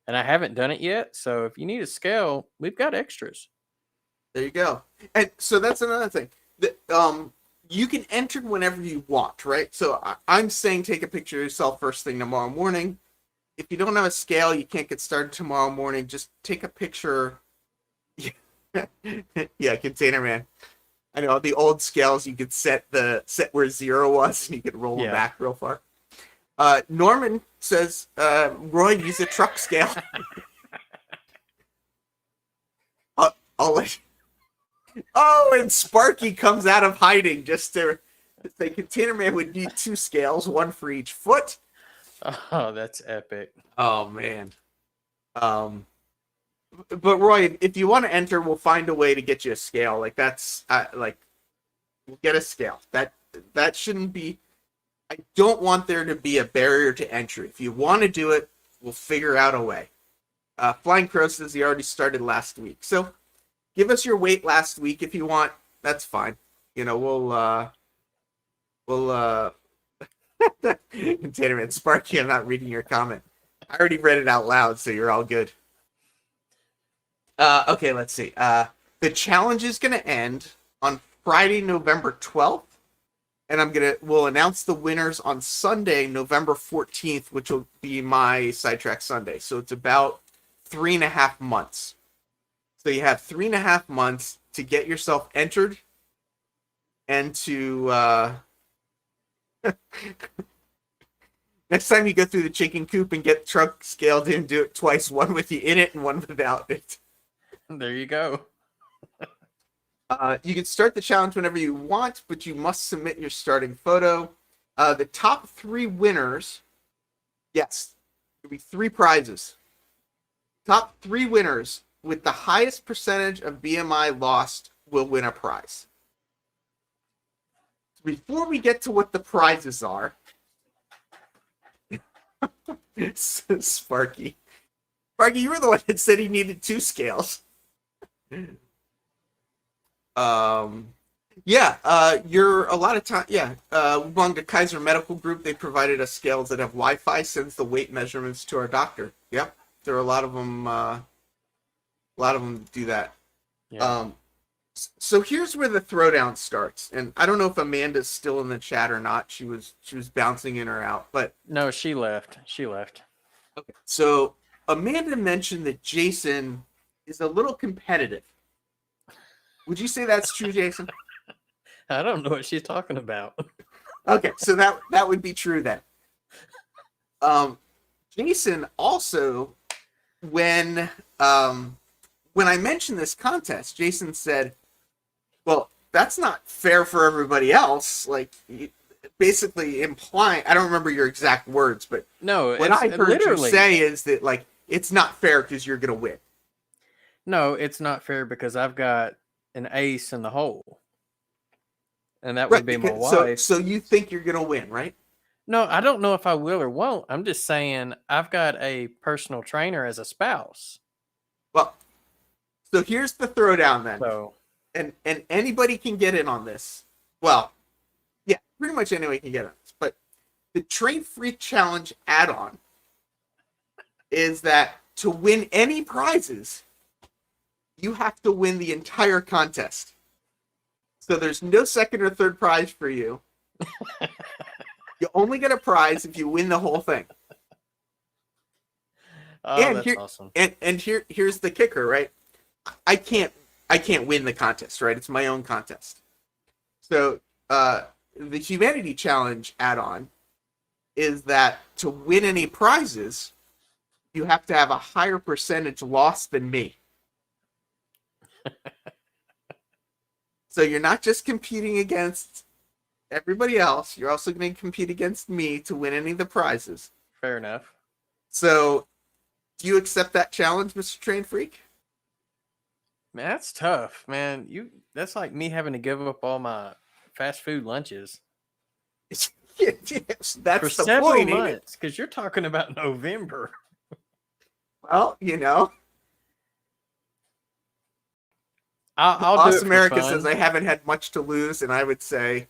And I haven't done it yet. So if you need a scale, we've got extras. There you go. And so that's another thing. You can enter whenever you want, right? So I'm saying take a picture of yourself first thing tomorrow morning. If you don't have a scale, you can't get started tomorrow morning. Just take a picture. Yeah, Container Man. I know the old scales you could set where 0 was and you could roll them back real far. Norman says, Roy, use a truck scale. I'll let you. Oh, and Sparky comes out of hiding just to say Container Man would need 2 scales, 1 for each foot. Oh, that's epic. Oh, man. But Roy, if you want to enter, we'll find a way to get you a scale. Like that's we'll get a scale. That shouldn't be. I don't want there to be a barrier to entry. If you want to do it, we'll figure out a way. Flying Crow says he already started last week. So give us your weight last week if you want. That's fine. You know, we'll Container Man, Sparky, I'm not reading your comment. I already read it out loud, so you're all good. Okay, let's see. The challenge is going to end on Friday, November 12th. And we'll announce the winners on Sunday, November 14th, which will be my Sidetrack Sunday. So it's about 3.5 months. So you have 3.5 months to get yourself entered and to, next time you go through the chicken coop and get truck scaled in, do it twice, one with you in it and one without it. There you go. You can start the challenge whenever you want, but you must submit your starting photo. The top 3 winners, yes, there'll be 3 prizes. Top 3 winners with the highest percentage of BMI lost will win a prize. Before we get to what the prizes are, Sparky, you were the one that said he needed 2 scales. You're a lot of time. We belong to Kaiser Medical Group. They provided us scales that have Wi-Fi, sends the weight measurements to our doctor. Yep, there are a lot of them. Do that. Yeah. So here's where the throwdown starts, and I don't know if Amanda's still in the chat or not. She was bouncing in or out, but No, she left. okay. So Amanda mentioned that Jason is a little competitive. Would you say that's true, Jason? I don't know what she's talking about. Okay, so that would be true then. Jason also, when I mentioned this contest, Jason said, "Well, that's not fair for everybody else." Like, basically implying, I don't remember your exact words, but No, what I heard you say is that like it's not fair because you're gonna win. No, it's not fair because I've got an ace in the hole. And that would be my wife. So you think you're gonna win, right? No, I don't know if I will or won't. I'm just saying I've got a personal trainer as a spouse. Well, so here's the throwdown then. So, and anybody can get in on this. Well, yeah, pretty much anybody can get on this. But the Train Freak Challenge add-on is that to win any prizes, you have to win the entire contest. So there's no second or third prize for you. only get a prize if you win the whole thing. Oh, And that's awesome. here's the kicker, right? I can't win the contest, right? It's my own contest. So the Humanity Challenge add-on is that to win any prizes, you have to have a higher percentage loss than me. So you're not just competing against everybody else, you're also going to compete against me to win any of the prizes. Fair enough. So, do you accept that challenge, Mr. Train Freak? Man, that's tough, man. That's like me having to give up all my fast food lunches Yes, that's for the several point, ain't it? months, because you're talking about November. Well, I'll do Us it for America fun. says I haven't had much to lose, and I would say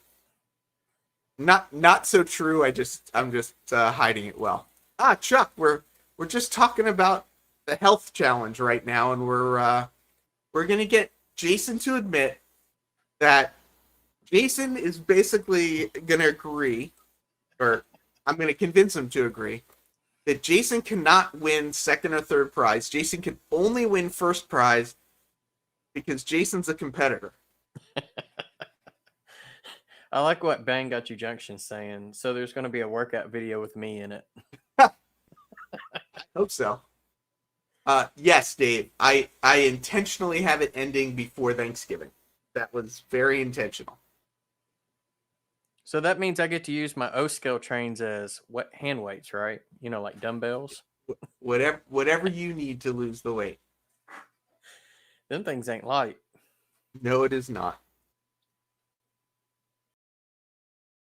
not so true. I'm just hiding it well. Chuck, we're just talking about the health challenge right now, and we're gonna get Jason to admit that Jason is basically gonna agree, or I'm gonna convince him to agree, that Jason cannot win second or third prize. Jason can only win first prize because Jason's a competitor. I like what Bang Got You Junction saying. So there's going to be a workout video with me in it. I hope so. Yes, Dave. I intentionally have it ending before Thanksgiving. That was very intentional. So that means I get to use my O-scale trains as hand weights, right? Like dumbbells. Whatever you need to lose the weight. Them things ain't light. No, it is not.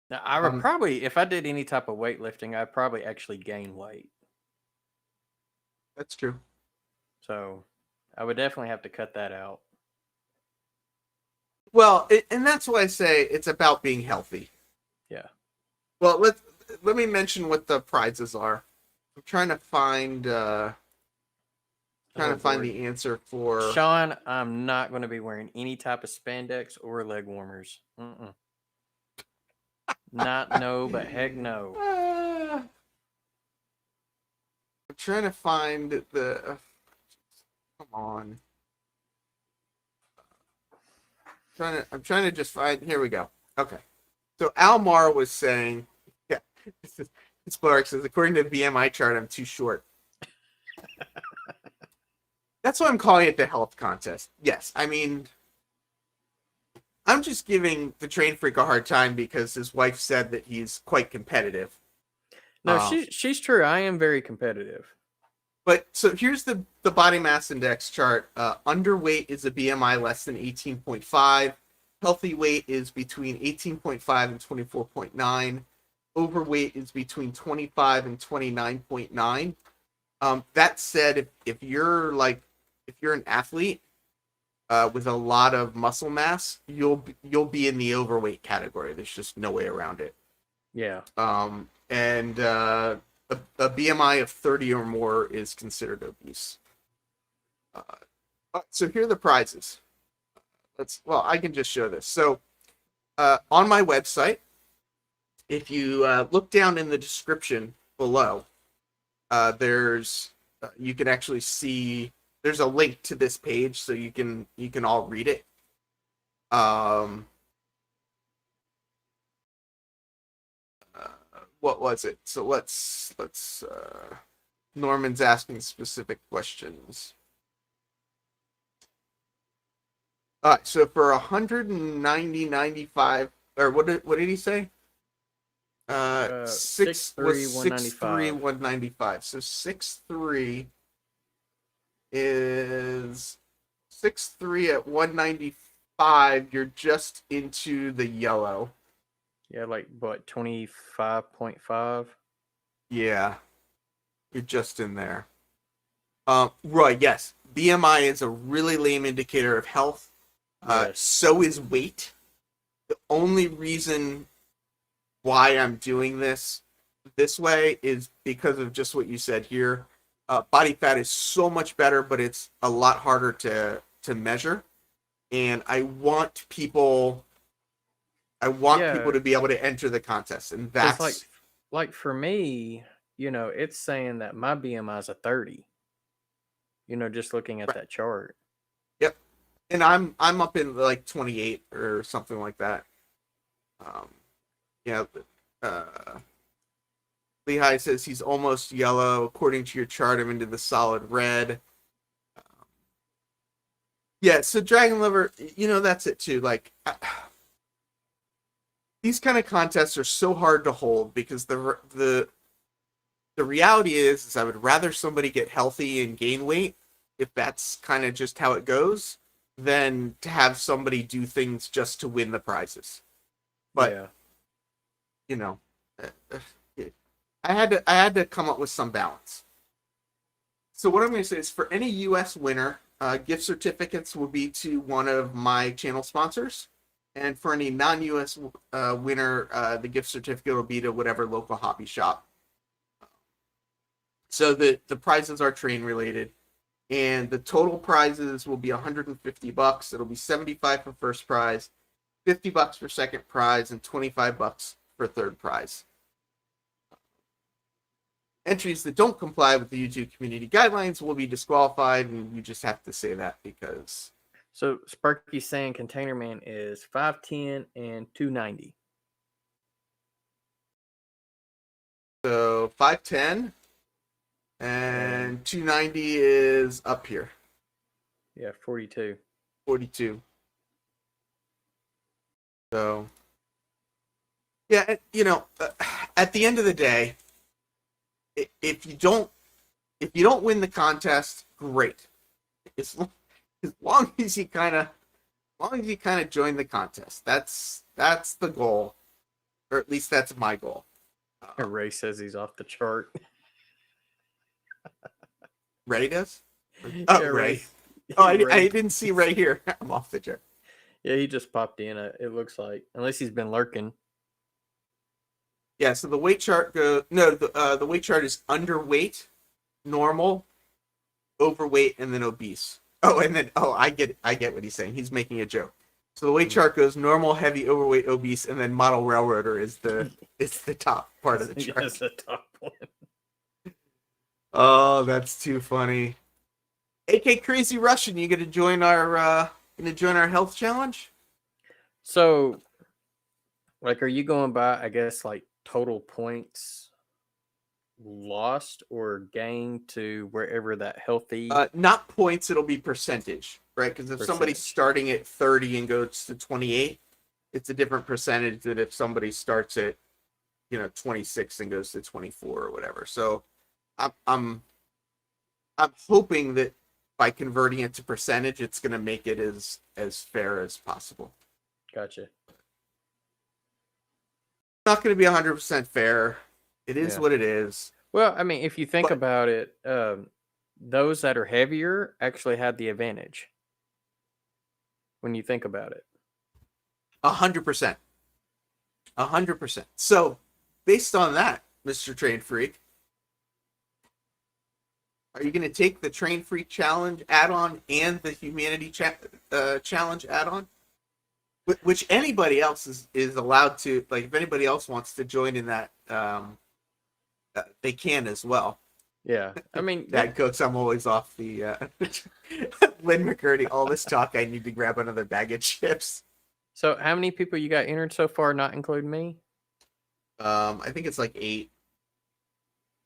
Now, I would probably, if I did any type of weightlifting, I'd probably actually gain weight. That's true. So I would definitely have to cut that out. Well, and that's why I say it's about being healthy. Yeah. Well, let me mention what the prizes are. I'm trying to find the answer for Sean, I'm not going to be wearing any type of spandex or leg warmers. Not no, but heck no. I'm trying to find the. Come on. I'm trying to just find. Here we go. Okay. So Almar was saying, yeah, Spark says, according to the BMI chart, I'm too short. That's why I'm calling it the health contest. Yes, I mean, I'm just giving the Train Freak a hard time because his wife said that he's quite competitive. No, she's true. I am very competitive. But so here's the body mass index chart. Underweight is a BMI less than 18.5. Healthy weight is between 18.5 and 24.9. Overweight is between 25 and 29.9. That said, if you're an athlete with a lot of muscle mass, you'll be in the overweight category. There's just no way around it. Yeah. And a BMI of 30 or more is considered obese. So here are the prizes. I can just show this. So on my website, if you look down in the description below, you can actually see there's a link to this page, so you can all read it. What was it? So let's Norman's asking specific questions. All right, so for 190.95, or what did he say? 6'3", 195. So 6'3" is 6'3" at 195. You're just into the yellow. Yeah, like what, 25.5? Yeah, you're just in there. Right, yes. BMI is a really lame indicator of health. Yes. So is weight. The only reason why I'm doing this way is because of just what you said here. Body fat is so much better, but it's a lot harder to measure. And I want people to be able to enter the contest, and that's like for me, it's saying that my BMI is a 30. Just looking at Right. that chart. Yep. And I'm up in like 28 or something like that. Um, yeah. Lehigh says he's almost yellow. According to your chart, I'm into the solid red. Yeah, so Dragon Lover, that's it too. Like, these kind of contests are so hard to hold because the reality is I would rather somebody get healthy and gain weight, if that's kind of just how it goes, than to have somebody do things just to win the prizes. But Yeah. uh, uh, I had to come up with some balance. So what I'm going to say is for any U.S. winner, gift certificates will be to one of my channel sponsors. And for any non-U.S. Winner, the gift certificate will be to whatever local hobby shop. So the prizes are train related. And the total prizes will be $150. It'll be $75 for first prize, $50 for second prize, and $25 for third prize. Entries that don't comply with the YouTube community guidelines will be disqualified, and you just have to say that because. So Sparky's saying Container Man is 5'10" and 290. So 5'10", and 290 is up here. Yeah, 42. 42. So, yeah, at the end of the day, if you don't win the contest, great. As long as you kind of join the contest, that's the goal, or at least that's my goal. Ray says he's off the chart. Ray does? Oh, Yeah, Ray. Oh, I Ray. didn't see Ray here. I'm off the chart. Yeah, he just popped in. It looks like, unless he's been lurking. Yeah, so the weight chart the weight chart is underweight, normal, overweight, and then obese. I get what he's saying. He's making a joke. So the weight chart goes normal, heavy, overweight, obese, and then model railroader is the top part of the chart. That's the top one. Oh, that's too funny. AK Crazy Russian, you gonna join our health challenge? So, like, are you going by, I guess, like total points lost or gained to wherever that healthy? Not points, it'll be percentage, right? Because if somebody's starting at 30 and goes to 28, it's a different percentage than if somebody starts at 26 and goes to 24 or whatever. So I'm hoping that by converting it to percentage, it's going to make it as fair as possible. Gotcha. Not going to be 100% fair. It is what it is. Well, I mean, if you think about it, those that are heavier actually had the advantage. When you think about it, 100%. 100%. So, based on that, Mr. Train Freak, are you going to take the Train Freak Challenge add-on and the Humanity Challenge add-on? Which anybody else is allowed to, like, if anybody else wants to join in that, they can as well. Yeah, I mean, Dad Cooks, I'm always off the Lynn McCurdy. All this talk, I need to grab another bag of chips. So, how many people you got entered so far, not including me? I think it's like 8.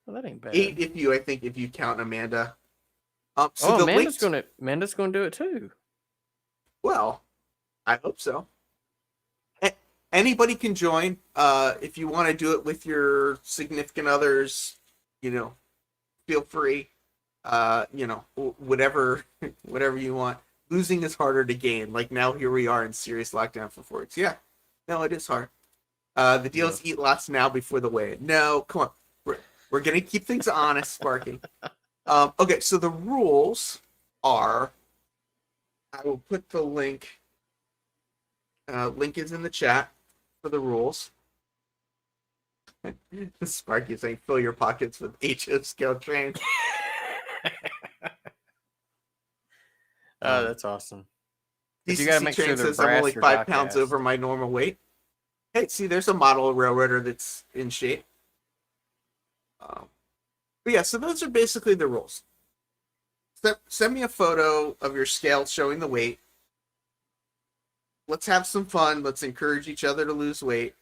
Well, that ain't bad. 8 if you count Amanda. So Amanda's gonna do it too. Well, I hope so. Anybody can join. If you want to do it with your significant others, feel free. Whatever you want. Losing is harder to gain. Like now, here we are in serious lockdown for 4 weeks. Yeah, no, it is hard. The deal is eat lots now before the weigh. No, come on. We're gonna keep things honest, Sparky. Okay, so the rules are. I will put the link. Link is in the chat for the rules. Sparky saying, "Fill your pockets with HO scale trains." That's awesome. But you DCC gotta make sure Train they're says I'm brass only or 5 pounds die-cast. over my normal weight. Hey, see, there's a model railroader that's in shape. But yeah, so those are basically the rules. Send me a photo of your scale showing the weight. Let's have some fun. Let's encourage each other to lose weight.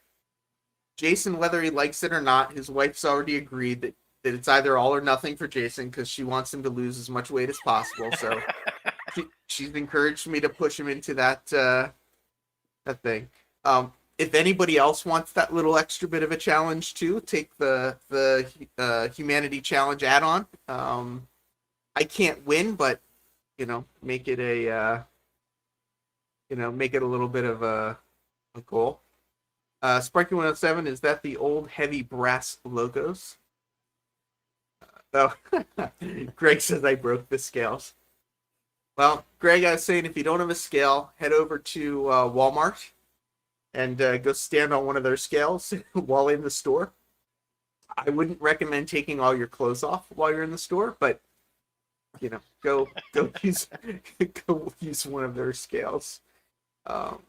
Jason, whether he likes it or not, his wife's already agreed that it's either all or nothing for Jason because she wants him to lose as much weight as possible. So she's encouraged me to push him into that thing. If anybody else wants that little extra bit of a challenge too, take the humanity challenge add-on. I can't win, but make it a make it a little bit of a goal. Sparky 107, is that the old heavy brass logos? Oh, Greg says I broke the scales. Well, Greg, I was saying if you don't have a scale, head over to Walmart and go stand on one of their scales while in the store. I wouldn't recommend taking all your clothes off while you're in the store, but go use go use one of their scales. Oh,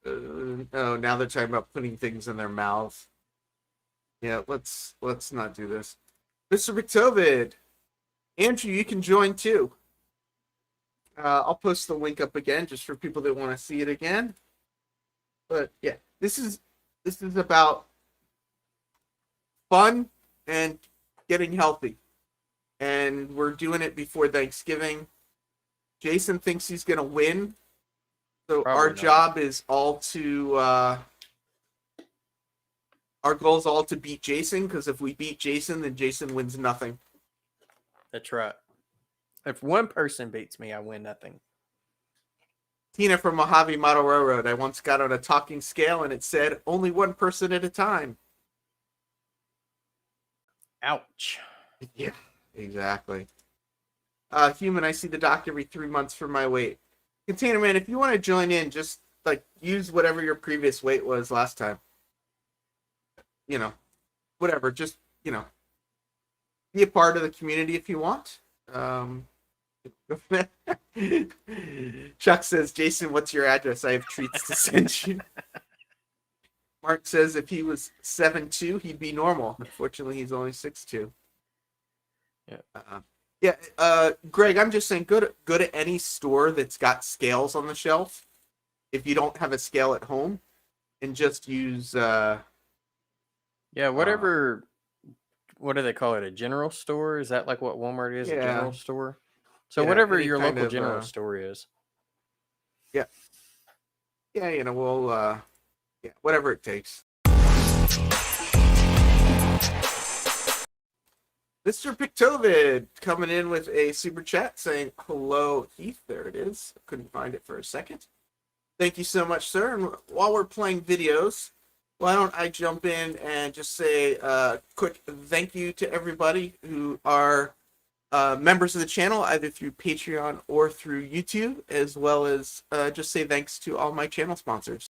now they're talking about putting things in their mouth. Yeah, let's not do this. Mr. McTovid, Andrew, you can join too. I'll post the link up again just for people that want to see it again. But yeah, this is about fun and getting healthy. And we're doing it before Thanksgiving. Jason thinks he's going to win. So our job is all to our goal is all to beat Jason, because if we beat Jason, then Jason wins nothing. That's right. If one person beats me, I win nothing. Tina from Mojave Model Railroad. I once got on a talking scale and it said only one person at a time. Ouch. Yeah, exactly. Human, I see the doctor every 3 months for my weight. Container Man, if you want to join in, just use whatever your previous weight was last time. Whatever. Just be a part of the community if you want. Chuck says, Jason, what's your address? I have treats to send you. Mark says if he was 7'2", he'd be normal. Unfortunately, he's only 6'2". Yeah. Greg, I'm just saying, go to any store that's got scales on the shelf. If you don't have a scale at home, and just use whatever. What do they call it? A general store? Is that like what Walmart is? Yeah. A general store? So Yeah, whatever any your kind local of, general store is. Yeah. Yeah, we'll whatever it takes. Mr. Pictovid coming in with a super chat saying, hello, Heath. There it is. I couldn't find it for a second. Thank you so much, sir. And while we're playing videos, why don't I jump in and just say a quick thank you to everybody who are members of the channel, either through Patreon or through YouTube, as well as just say thanks to all my channel sponsors.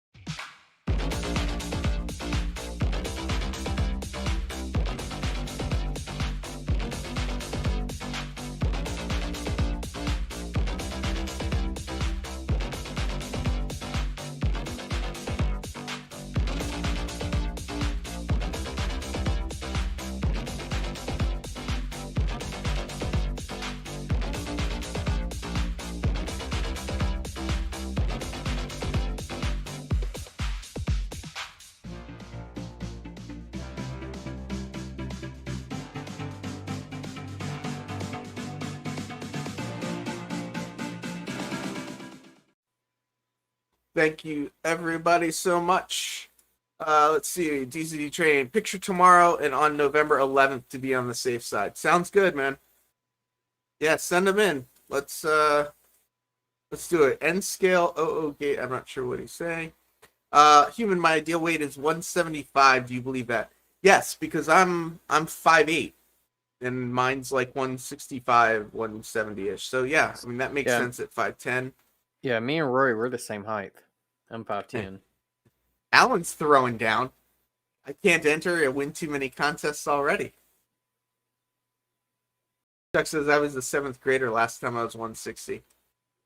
Thank you, everybody, so much. Let's see, DCD Train. Picture tomorrow and on November 11th to be on the safe side. Sounds good, man. Yeah, send them in. Let's do it. End scale, gate. I'm not sure what he's saying. Human, my ideal weight is 175. Do you believe that? Yes, because I'm 5'8", and mine's like 165, 170-ish. So yeah, I mean that makes sense at 5'10". Yeah, me and Rory, we're the same height. I'm 5'10". Alan's throwing down. I can't enter. I win too many contests already. Chuck says I was a 7th grader last time I was 160.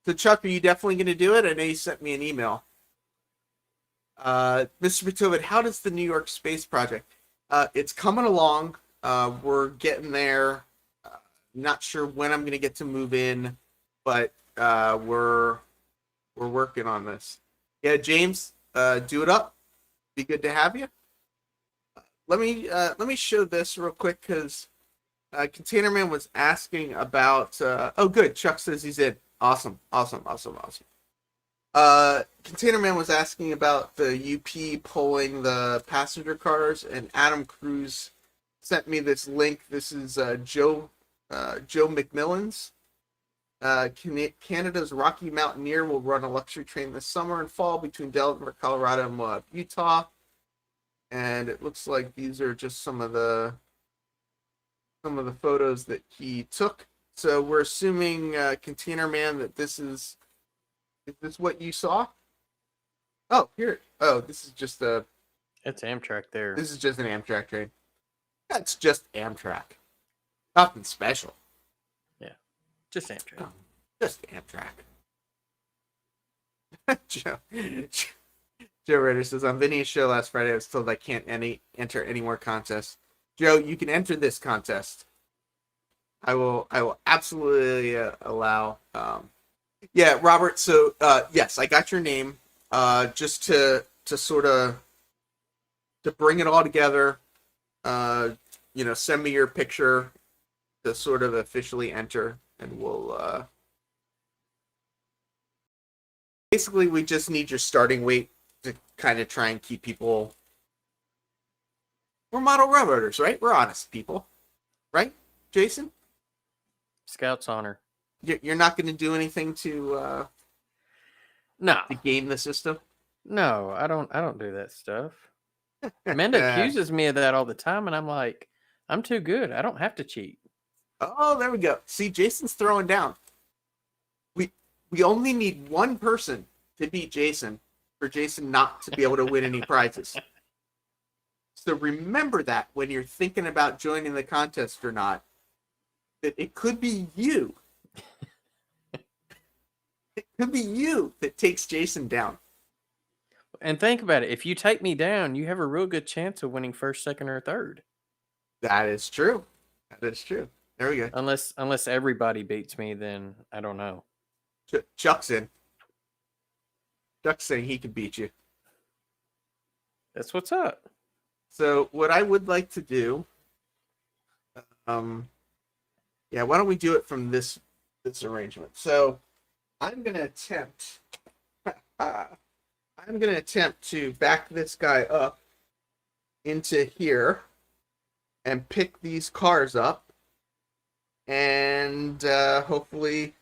So Chuck, are you definitely going to do it? I know you sent me an email. Mr. Potovic, how does the New York Space Project? It's coming along. We're getting there. Not sure when I'm going to get to move in, but we're working on this. Yeah, James, do it up. Be good to have you. Let me show this real quick because Container Man was asking about. Oh, good. Chuck says he's in. Awesome. Container Man was asking about the UP pulling the passenger cars, and Adam Cruz sent me this link. This is Joe McMillan's. Canada's Rocky Mountaineer will run a luxury train this summer and fall between Denver, Colorado, and Moab, Utah. And it looks like these are just some of the photos that he took. So we're assuming, Container Man, that this is this what you saw? Oh, here. Oh, this is just It's Amtrak there. this is just an Amtrak train. That's just Amtrak. Nothing special. Just Amtrak. Just Amtrak. Joe Ritter says, on Vinny's show last Friday, I was told I can't enter any more contests. Joe, you can enter this contest. I will absolutely allow. Yeah, Robert. So yes, I got your name. Just to sort of to bring it all together. Send me your picture to sort of officially enter, and we'll. Basically, we just need your starting weight to kind of try and keep people. We're model railroaders, right? We're honest people, right, Jason? Scout's honor. You're not going to do anything to No, game the system. no, I don't do that stuff. Amanda accuses me of that all the time, and I'm like, I'm too good. I don't have to cheat. Oh, there we go. See, Jason's throwing down. We only need one person to beat Jason for Jason not to be able to win any prizes. So remember that when you're thinking about joining the contest or not, that it could be you. It could be you that takes Jason down. And think about it. If you take me down, you have a real good chance of winning first, second, or third. That is true. That is true. There we go. Unless everybody beats me, then I don't know. Chuck's in. Chuck's saying he can beat you. That's what's up. So what I would like to do, why don't we do it from this arrangement? So I'm gonna attempt to back this guy up into here and pick these cars up, and hopefully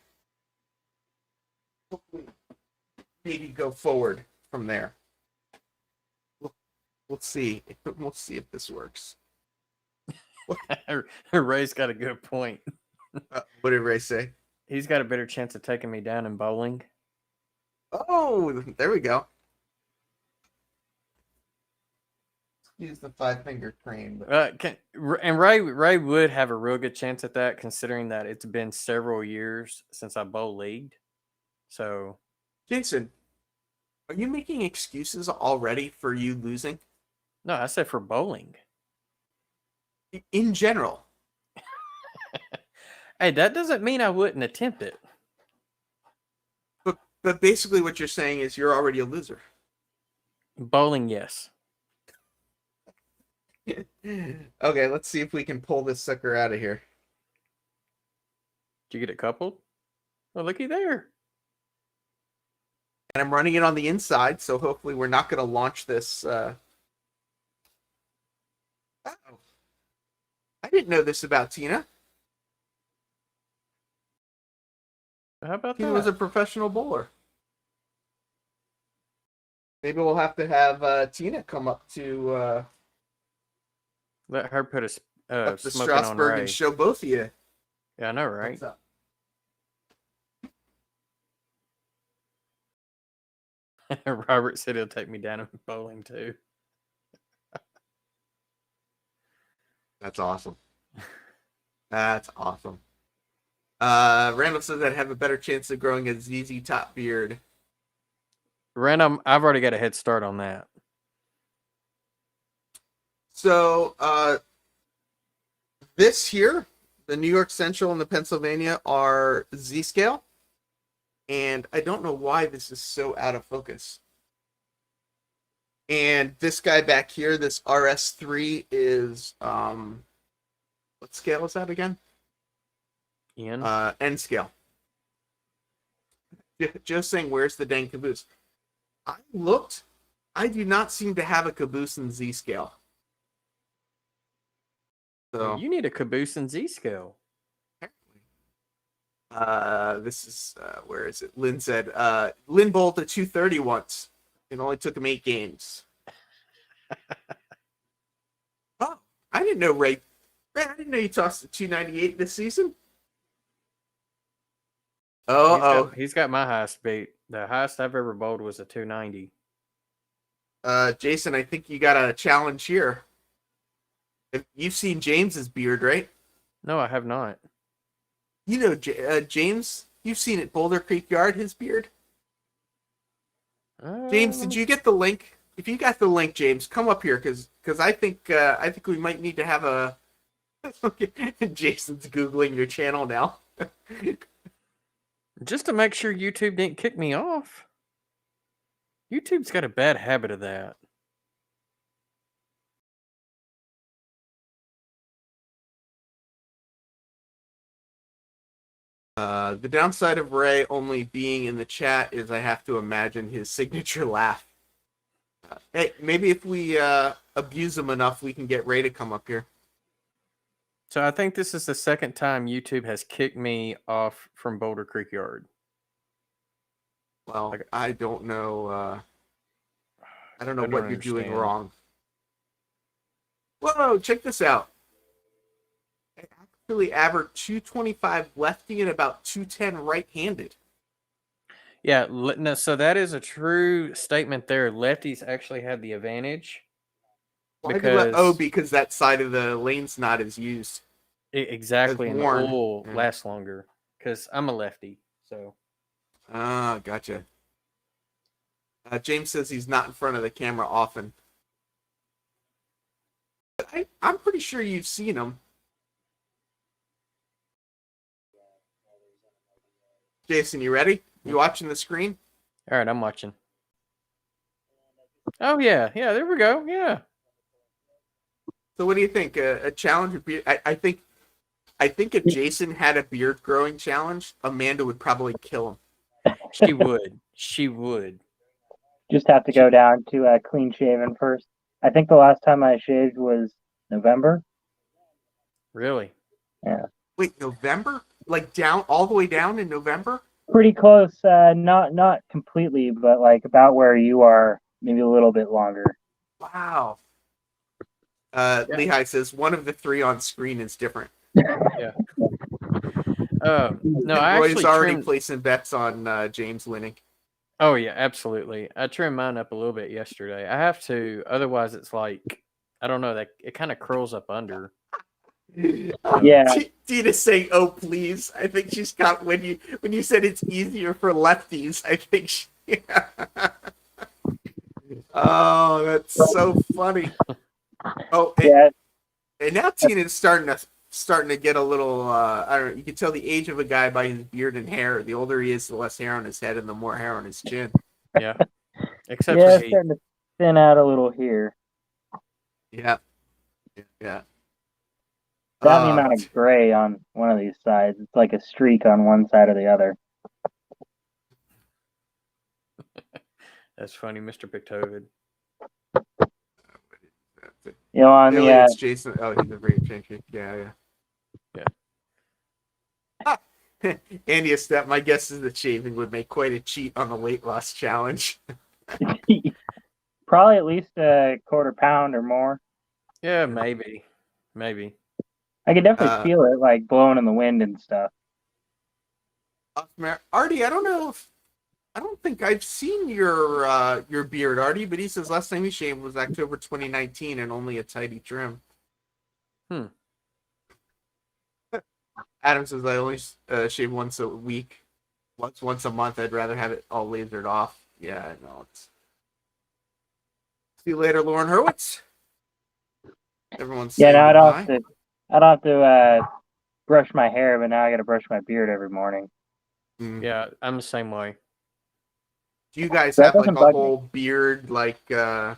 maybe go forward from there. We'll see. We'll see if this works. Ray's got a good point. What did Ray say? He's got a better chance of taking me down in bowling. Oh, there we go. Use the 5-finger crane. But... and Ray would have a real good chance at that, considering that it's been several years since I bowl leagued. So, Jason, are you making excuses already for you losing? No, I said for bowling. In general. Hey, that doesn't mean I wouldn't attempt it. But basically what you're saying is you're already a loser. Bowling, yes. Okay, let's see if we can pull this sucker out of here. Did you get it coupled? Oh, looky there. And I'm running it on the inside, so hopefully we're not going to launch this. Oh. I didn't know this about Tina. How about Tina that? was a professional bowler. Maybe we'll have to have Tina come up to Let her put a up to smoking on Strasbourg Ray. and show both of you. Yeah, I know, right? What's up. Robert said he'll take me down in bowling too. That's awesome. That's awesome. Randall says I'd have a better chance of growing a ZZ Top beard. Random, I've already got a head start on that. So this here, the New York Central and the Pennsylvania are Z scale, and I don't know why this is so out of focus. And this guy back here, this RS3 is what scale is that again? Ian? N scale. Just saying, where's the dang caboose? I looked. I do not seem to have a caboose in Z scale. So You need a caboose and Z scale. this is where is it? Lynn said Lynn bowled a 230 once. It only took him 8 games. Oh, I didn't know Ray. I didn't know you tossed a 298 this season. He's got my highest beat. The highest I've ever bowled was a 290. Jason, I think you got a challenge here. You've seen James's beard, right? No, I have not. You know, James, you've seen at Boulder Creek Yard, his beard. James, did you get the link? If you got the link, James, come up here because I think we might need to have a. Jason's googling your channel now. Just to make sure YouTube didn't kick me off. YouTube's got a bad habit of that. The downside of Ray only being in the chat is I have to imagine his signature laugh. Hey, maybe if we abuse him enough, we can get Ray to come up here. So I think this is the second time YouTube has kicked me off from Boulder Creek Yard. Well, Okay. I don't know. I don't know don't what you're doing understand. wrong. Whoa! Check this out. I actually average 225 lefty and about 210 right-handed. Yeah, no, so that is a true statement there. Lefties actually have the advantage. Why Because because that side of the lane's not as used. exactly, and the worn. oil Yeah. lasts longer. Because I'm a lefty, so Ah, gotcha. James says he's not in front of the camera often. But I'm pretty sure you've seen him. Jason, you ready? You watching the screen? all right, I'm watching. Oh yeah, there we go. Yeah. So what do you think? A challenge would be? I think if Jason had a beard growing challenge, Amanda would probably kill him. She would. She would. Just have to go down to clean shaven first. I think the last time I shaved was November. Really? Yeah. Wait, November? Like down all the way down in November? Pretty close. Not completely, but like about where you are, maybe a little bit longer. Wow. Lehigh says one of the 3 on screen is different. No, I Roy's actually already trimmed... placing bets on James winning. Oh yeah, absolutely. I trimmed mine up a little bit yesterday. I have to, otherwise it's like, I don't know, that it kind of curls up under. Yeah. Tina's saying, "Oh please." I think she's got when you said it's easier for lefties. I think she. Oh, that's so funny. Oh, and now Tina's starting to get a little. I don't know. You can tell the age of a guy by his beard and hair. The older he is, the less hair on his head, and the more hair on his chin. Yeah. Except Yeah, for it's me. starting to thin out a little here. Yeah. Got the amount of gray on one of these sides. It's like a streak on one side or the other. That's funny, Mr. Pictovid. You know, on the it's Jason. Oh, he's a great change. Yeah. Andy, a step. My guess is that shaving would make quite a cheat on the weight loss challenge. probably at least a quarter pound or more. Yeah, maybe. I could definitely feel it like blowing in the wind and stuff. Artie, I don't think I've seen your beard, Artie, but he says last time he shaved was October 2019 and only a tidy trim. Adam says I only shave once a week. Once a month. I'd rather have it all lasered off. Yeah, I know. See you later, Lauren Hurwitz. Everyone's Yeah, saying now goodbye. I don't have to brush my hair, but now I got to brush my beard every morning. Mm. Yeah, I'm the same way. Do you guys That have like doesn't a bug me. whole beard, like you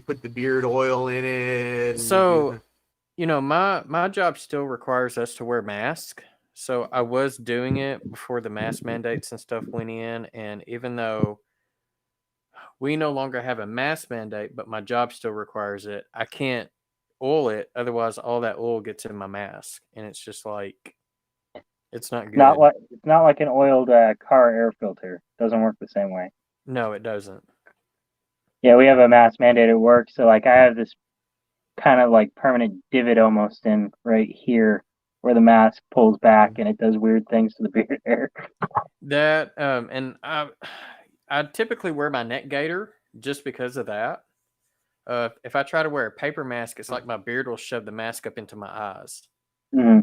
put the beard oil in it and you do So, the... my job still requires us to wear masks. So I was doing it before the mask mandates and stuff went in, and even though we no longer have a mask mandate, but my job still requires it, I can't oil it, otherwise all that oil gets in my mask, and it's just like it's not good. It's not like an oiled car air filter. Doesn't work the same way. No, it doesn't. Yeah, we have a mask mandate at work, so like I have this kind of like permanent divot almost in right here where the mask pulls back and it does weird things to the beard hair. That and I typically wear my neck gaiter just because of that. If I try to wear a paper mask, it's like my beard will shove the mask up into my eyes. Mm-hmm.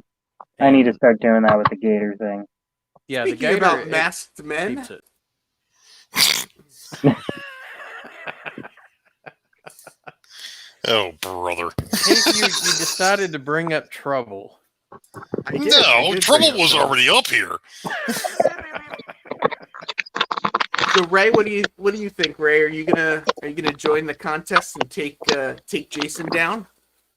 I need to And start doing that with the gator thing. yeah, the Speaking gaiter about it masked men, keeps it. Oh, brother. Heath, you decided to bring up trouble. I No, did bring trouble up was trouble. already up here. So Ray, what do you think, Ray? Are you gonna join the contest and take Jason down?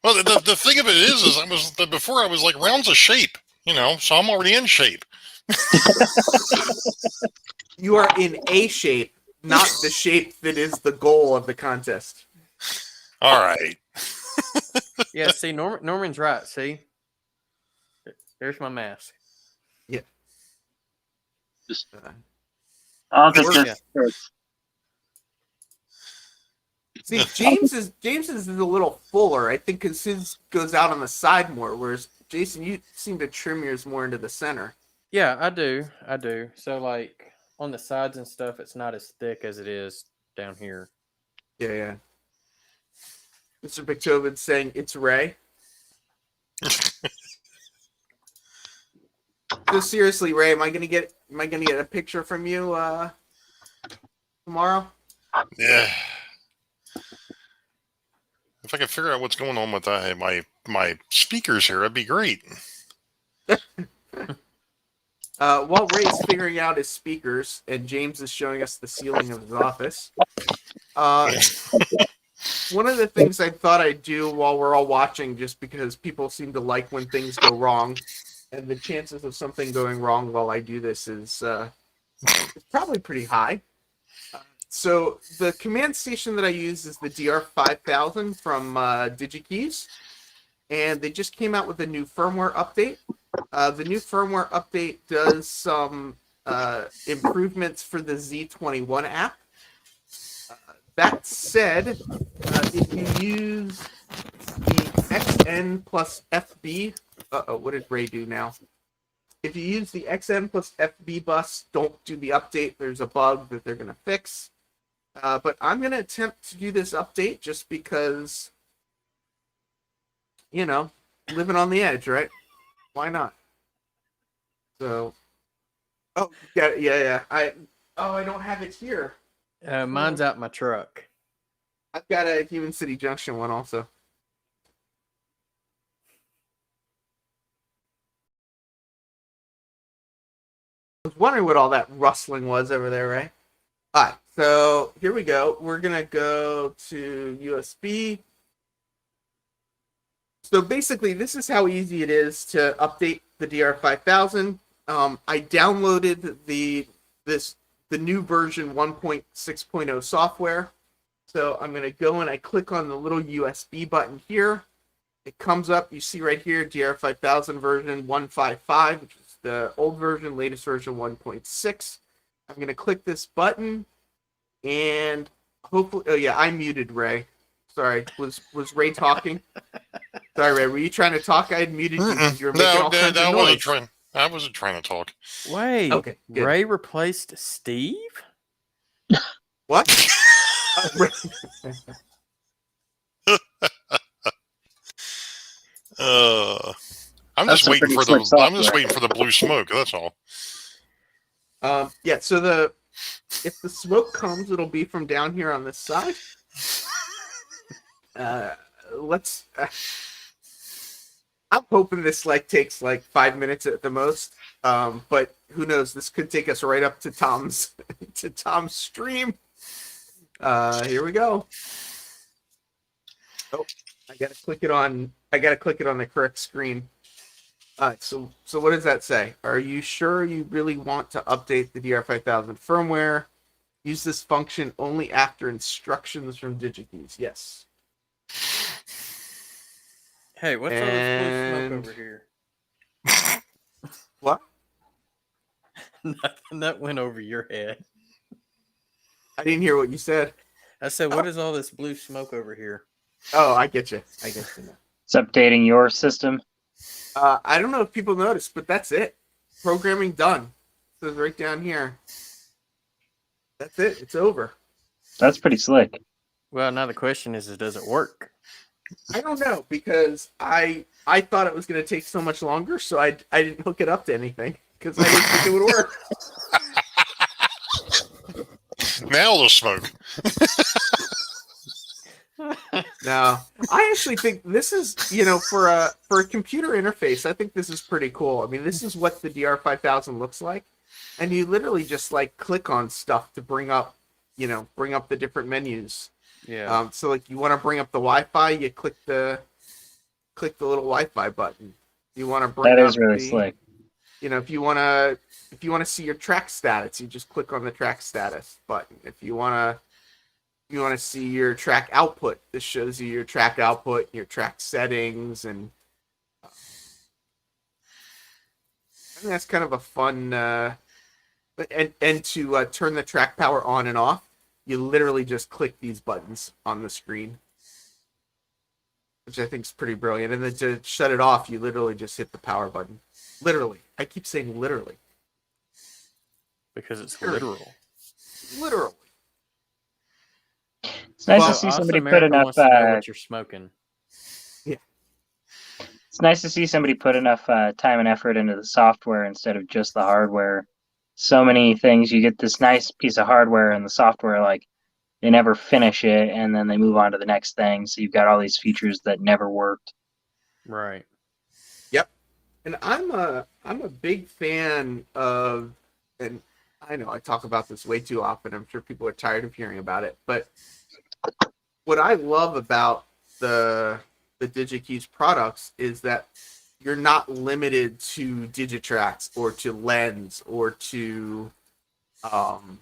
Well, the thing of it is before I was like rounds of shape, so I'm already in shape. You are in a shape, not the shape that is the goal of the contest. All right. Yeah, see, Norman's right. See, there's my mask. Yeah. I'll just- just See, James's is a little fuller, I think, because his goes out on the side more, whereas Jason, you seem to trim yours more into the center. Yeah, I do. So like on the sides and stuff, it's not as thick as it is down here. Yeah. Mr. Bictovid saying it's Ray. So seriously, Ray, am I gonna get a picture from you tomorrow? Yeah. If I could figure out what's going on with my speakers here, that'd be great. While Ray's figuring out his speakers and James is showing us the ceiling of his office, one of the things I thought I'd do while we're all watching, just because people seem to like when things go wrong, and the chances of something going wrong while I do this is probably pretty high. So the command station that I use is the DR5000 from DigiKeys, and they just came out with a new firmware update. The new firmware update does some improvements for the Z21 app. That said, if you use the XN plus FB, what did Ray do now? If you use the XN plus FB bus, don't do the update. There's a bug that they're going to fix. But I'm going to attempt to do this update just because, living on the edge, right? Why not? So, yeah. I don't have it here. Mine's out in my truck. I've got a Human City Junction one also. I was wondering what all that rustling was over there, right? All right, so here we go. We're going to go to USB. So basically, this is how easy it is to update the DR5000. I downloaded the new version 1.6.0 software. So I'm going to go and I click on the little USB button here. It comes up, you see right here, DR5000 version 155, which is the old version, latest version 1.6. I'm going to click this button and hopefully, I muted Ray. Sorry, was Ray talking? Sorry, Ray, were you trying to talk? I had muted you because you were making all kinds of noise. I wasn't trying to talk. Wait, okay, good. Ray replaced Steve? What? I'm That's just waiting for pretty slick I'm just software. waiting for the blue smoke. That's all. Yeah. So if the smoke comes, it'll be from down here on this side. let's. I'm hoping this like takes like 5 minutes at the most. But who knows? This could take us right up to Tom's stream. Here we go. Oh, I gotta click it on the correct screen. So what does that say? Are you sure you really want to update the DR5000 firmware? Use this function only after instructions from DigiKeys. Yes. Hey, what's all this blue smoke over here? What? Nothing that went over your head. I didn't hear what you said. I said, what is all this blue smoke over here? Oh, I get you. I get you now. It's updating your system. I don't know if people noticed, but that's it. Programming done. It says right down here. That's it. It's over. That's pretty slick. Well, now the question is does it work? I don't know because I thought it was going to take so much longer, so I didn't hook it up to anything because I didn't think it would work. Now the smoke. No, I actually think this is, for a computer interface, I think this is pretty cool. I mean, this is what the DR5000 looks like, and you literally just like click on stuff to bring up the different menus. Yeah. So like you want to bring up the Wi-Fi, you click the little Wi-Fi button. You want to bring That up is really slick. if you want to see your track status, you just click on the track status button. If you want to see your track output, this shows you your track output, your track settings, and I think that's kind of a fun. And to turn the track power on and off, you literally just click these buttons on the screen, which I think is pretty brilliant. And then to shut it off, you literally just hit the power button. Literally, I keep saying literally Because it's literal. Literally. It's nice Well, to see Also, somebody put America enough. wants to know what you're smoking. It's nice to see somebody put enough time and effort into the software instead of just the hardware. So many things, you get this nice piece of hardware and the software, like they never finish it and then they move on to the next thing. So you've got all these features that never worked. Right. Yep. And I'm a big fan of, and I know I talk about this way too often. I'm sure people are tired of hearing about it, but what I love about the DigiKeys products is that you're not limited to Digitrax or to Lens or to NCE.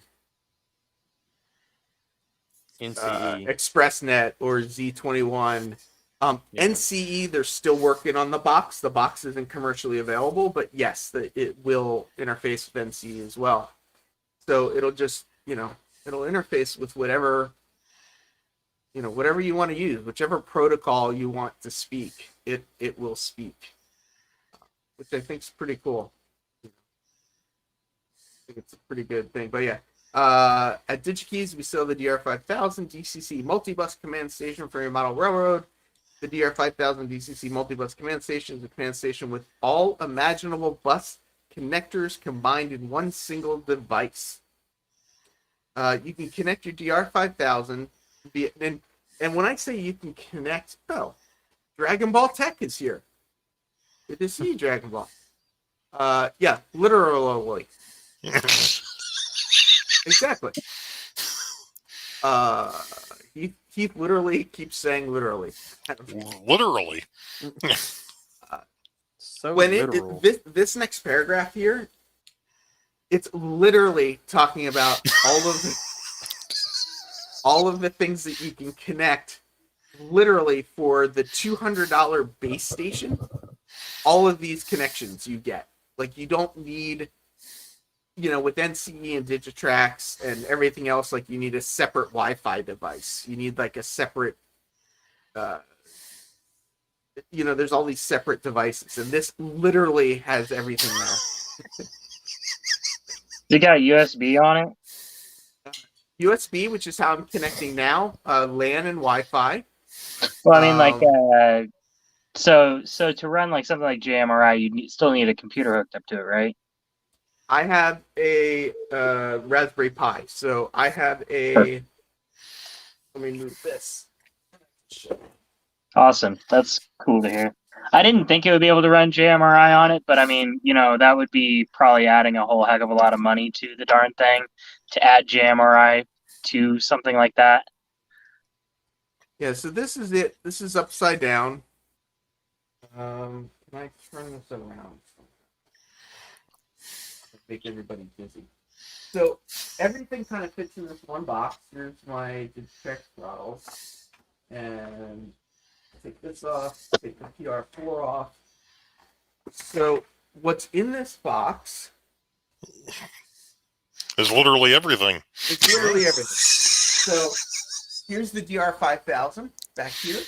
ExpressNet or Z21. Yeah. NCE, they're still working on the box. The box isn't commercially available, but yes, it will interface with NCE as well. So it'll just, it'll interface with whatever you want to use, whichever protocol you want to speak, it will speak, which I think is pretty cool. I think it's a pretty good thing. But yeah, at DigiKeys, we sell the DR5000 DCC multi-bus command station for your model railroad. The DR5000 DCC multi-bus command station is a command station with all imaginable bus connectors combined in one single device. You can connect your DR5000 and when I say you can connect, Dragon Ball Tech is here. Good to see you, Dragon Ball. Yeah, literally. Exactly. He literally keeps saying literally. Literally. So When literal. this next paragraph here, it's literally talking about all of the things that you can connect, literally for the $200 base station. All of these connections you get, like you don't need, with NCE and Digitrax and everything else, like you need a separate Wi-Fi device. You need like a separate, there's all these separate devices, and this literally has everything there. You got a USB on it? USB, which is how I'm connecting now, LAN and Wi-Fi. Well, I mean, so to run like something like JMRI, you still need a computer hooked up to it, right? I have a Raspberry Pi, so I have a. Perfect. Let me move this. Awesome. That's cool to hear. I didn't think it would be able to run JMRI on it, but I mean, that would be probably adding a whole heck of a lot of money to the darn thing to add JMRI to something like that. Yeah, so this is it. This is upside down. Can I turn this around? Make everybody busy. So everything kind of fits in this one box. Here's my check throttle. And take this off, take the PR4 off. So what's in this box It's literally everything. is literally everything. So here's the DR5000 back here.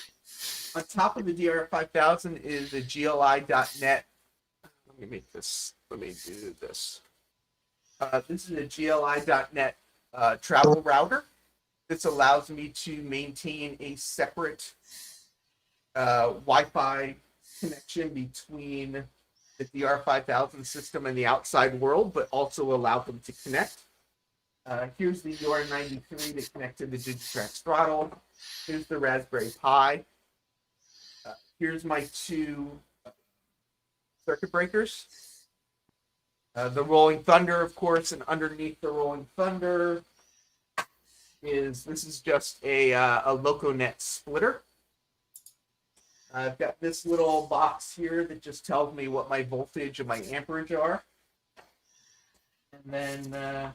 On top of the DR5000 is a GLI.net. Let me do this. This is a GLI.net travel router. This allows me to maintain a separate Wi-Fi connection between the DR5000 system and the outside world, but also allow them to connect. Here's the UR93 to connect to the Digitrax throttle. Here's the Raspberry Pi. Here's my two circuit breakers. The Rolling Thunder, of course, and underneath the Rolling Thunder this is just a LocoNet splitter. I've got this little box here that just tells me what my voltage and my amperage are. And then on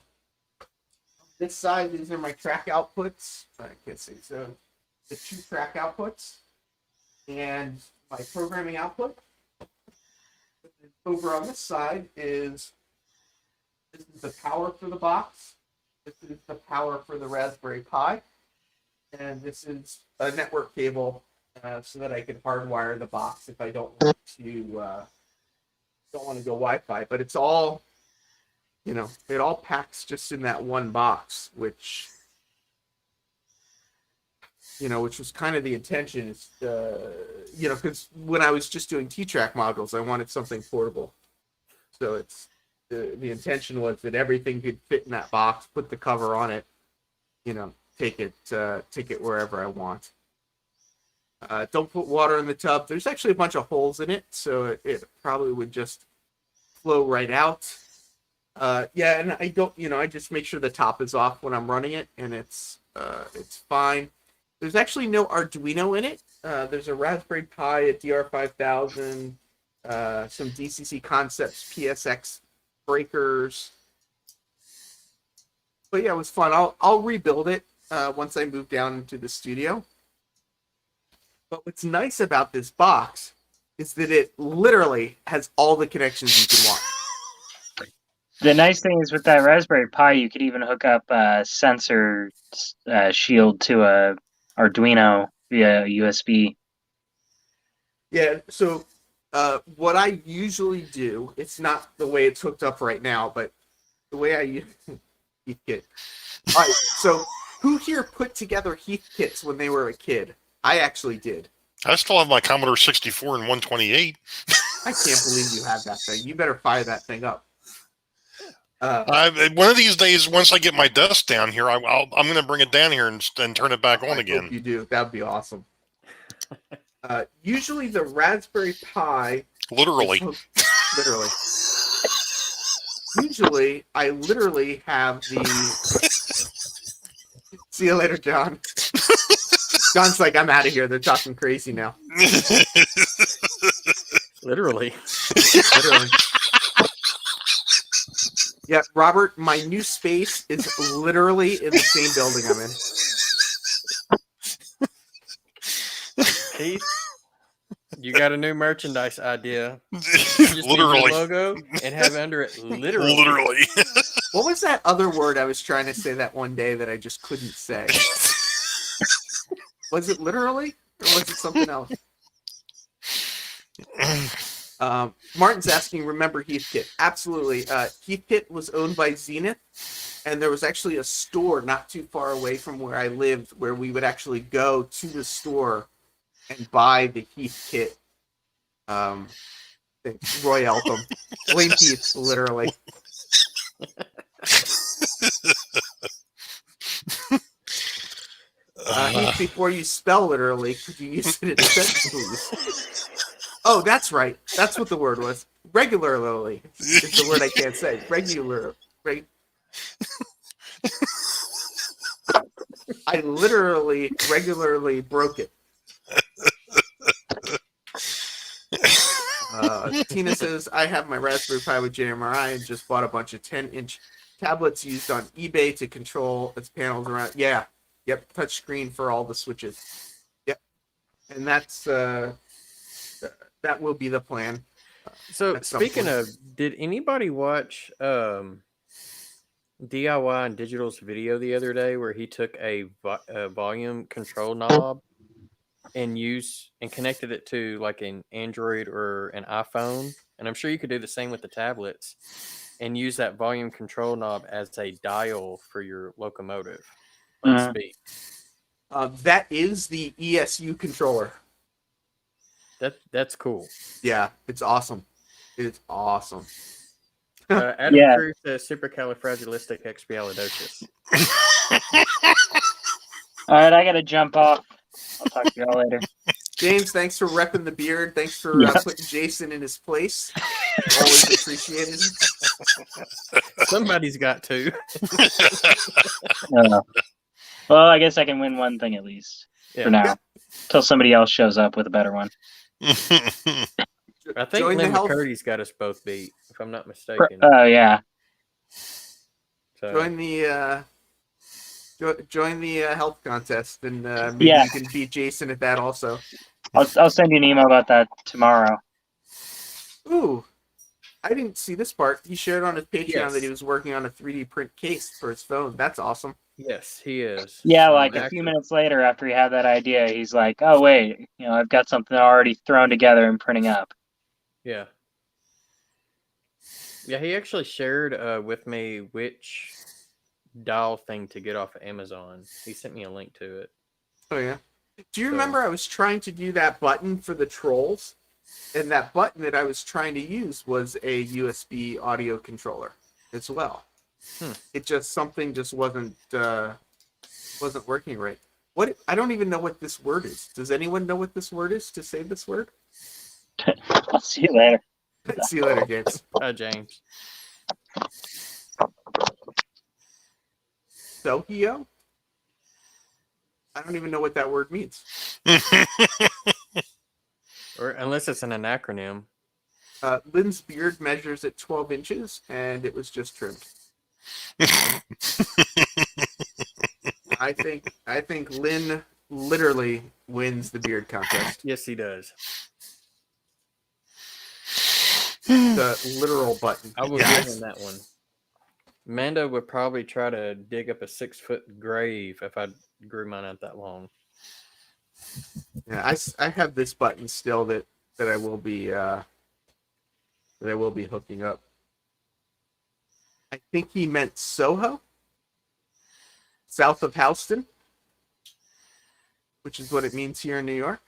this side, these are my track outputs. I can't see. So the two track outputs and my programming output. Over on this side this is the power for the box. This is the power for the Raspberry Pi. And this is a network cable so that I can hardwire the box if I don't want to go Wi-Fi. But it's all, it all packs just in that one box, which was kind of the intention. Is because when I was just doing T-Track modules, I wanted something portable. So it's the intention was that everything could fit in that box. Put the cover on it. Take it wherever I want. Don't put water in the tub. There's actually a bunch of holes in it, so it probably would just flow right out. Yeah, and I don't, I just make sure the top is off when I'm running it, and it's fine. There's actually no Arduino in it. There's a Raspberry Pi, a DR5000, some DCC Concepts PSX breakers. But yeah, it was fun. I'll rebuild it once I move down into the studio. But what's nice about this box is that it literally has all the connections you could want. The nice thing is with that Raspberry Pi, you could even hook up a sensor shield to a Arduino via USB. Yeah, so what I usually do, it's not the way it's hooked up right now, but the way I use Heathkit. All right, so who here put together Heathkits when they were a kid? I actually did. I still have my Commodore 64 and 128. I can't believe you have that thing. You better fire that thing up. One of these days, once I get my desk down here, I'm going to bring it down here and turn it back on again. Hope you do. That would be awesome. Usually the Raspberry Pi... Literally. Literally. Usually, I literally have the... See you later, John. John's like, I'm out of here. They're talking crazy now. Literally. Literally. Yeah, Robert, my new space is literally in the same building I'm in. Keith, you got a new merchandise idea. Just Literally. take your logo and have under it literally. Literally. What was that other word I was trying to say that one day that I just couldn't say? Was it literally? Or was it something else? Martin's asking, remember Heathkit? Absolutely. Heathkit was owned by Zenith, and there was actually a store not too far away from where I lived where we would actually go to the store and buy the Heathkit thing. Roy Eltham. Blame Heath, literally. Heathkit before you spell literally, could you use it in a sentence, please? Oh, that's right. That's what the word was. Regularly is the word I can't say. I literally regularly broke it. Tina says, I have my Raspberry Pi with JMRI and just bought a bunch of 10-inch tablets used on eBay to control its panels around. Yeah. Yep. Touch screen for all the switches. Yep. And that's that will be the plan. So speaking of, did anybody watch DIY and Digital's video the other day where he took a volume control knob and connected it to like an Android or an iPhone? And I'm sure you could do the same with the tablets and use that volume control knob as a dial for your locomotive speed. That is the ESU controller. That's cool. Yeah, it's awesome. It's awesome. Adam Cruz says supercalifragilisticexpialidocious. All right, I gotta jump off. I'll talk to y'all later. James, thanks for repping the beard. Thanks for putting Jason in his place. Always appreciated. Somebody's got to. Well, I guess I can win one thing at least for now, until somebody else shows up with a better one. I think Lynn McCurdy's got us both beat, if I'm not mistaken. Oh yeah. So. Join the health contest, and maybe you can beat Jason at that also. I'll send you an email about that tomorrow. Ooh, I didn't see this part. He shared on his Patreon that he was working on a 3D print case for his phone. That's awesome. Yes, he is. Yeah, like a few minutes later after he had that idea, he's like, "Oh wait, I've got something already thrown together and printing up." Yeah. Yeah, he actually shared with me which dial thing to get off of Amazon. He sent me a link to it. Oh yeah. Do you remember I was trying to do that button for the trolls? And that button that I was trying to use was a USB audio controller as well. It just wasn't working right. What I don't even know what this word is. Does anyone know what this word is to say this word? I'll see you later. See you later, James. Hi, James. Sohio? I don't even know what that word means. Or unless it's an acronym. Lynn's beard measures at 12 inches, and it was just trimmed. I think Lynn literally wins the beard contest. Yes, he does. The literal button. I will give him that one. Mando would probably try to dig up a 6-foot grave if I grew mine out that long. Yeah, I have this button still that I will be hooking up. I think he meant Soho, south of Houston, which is what it means here in New York.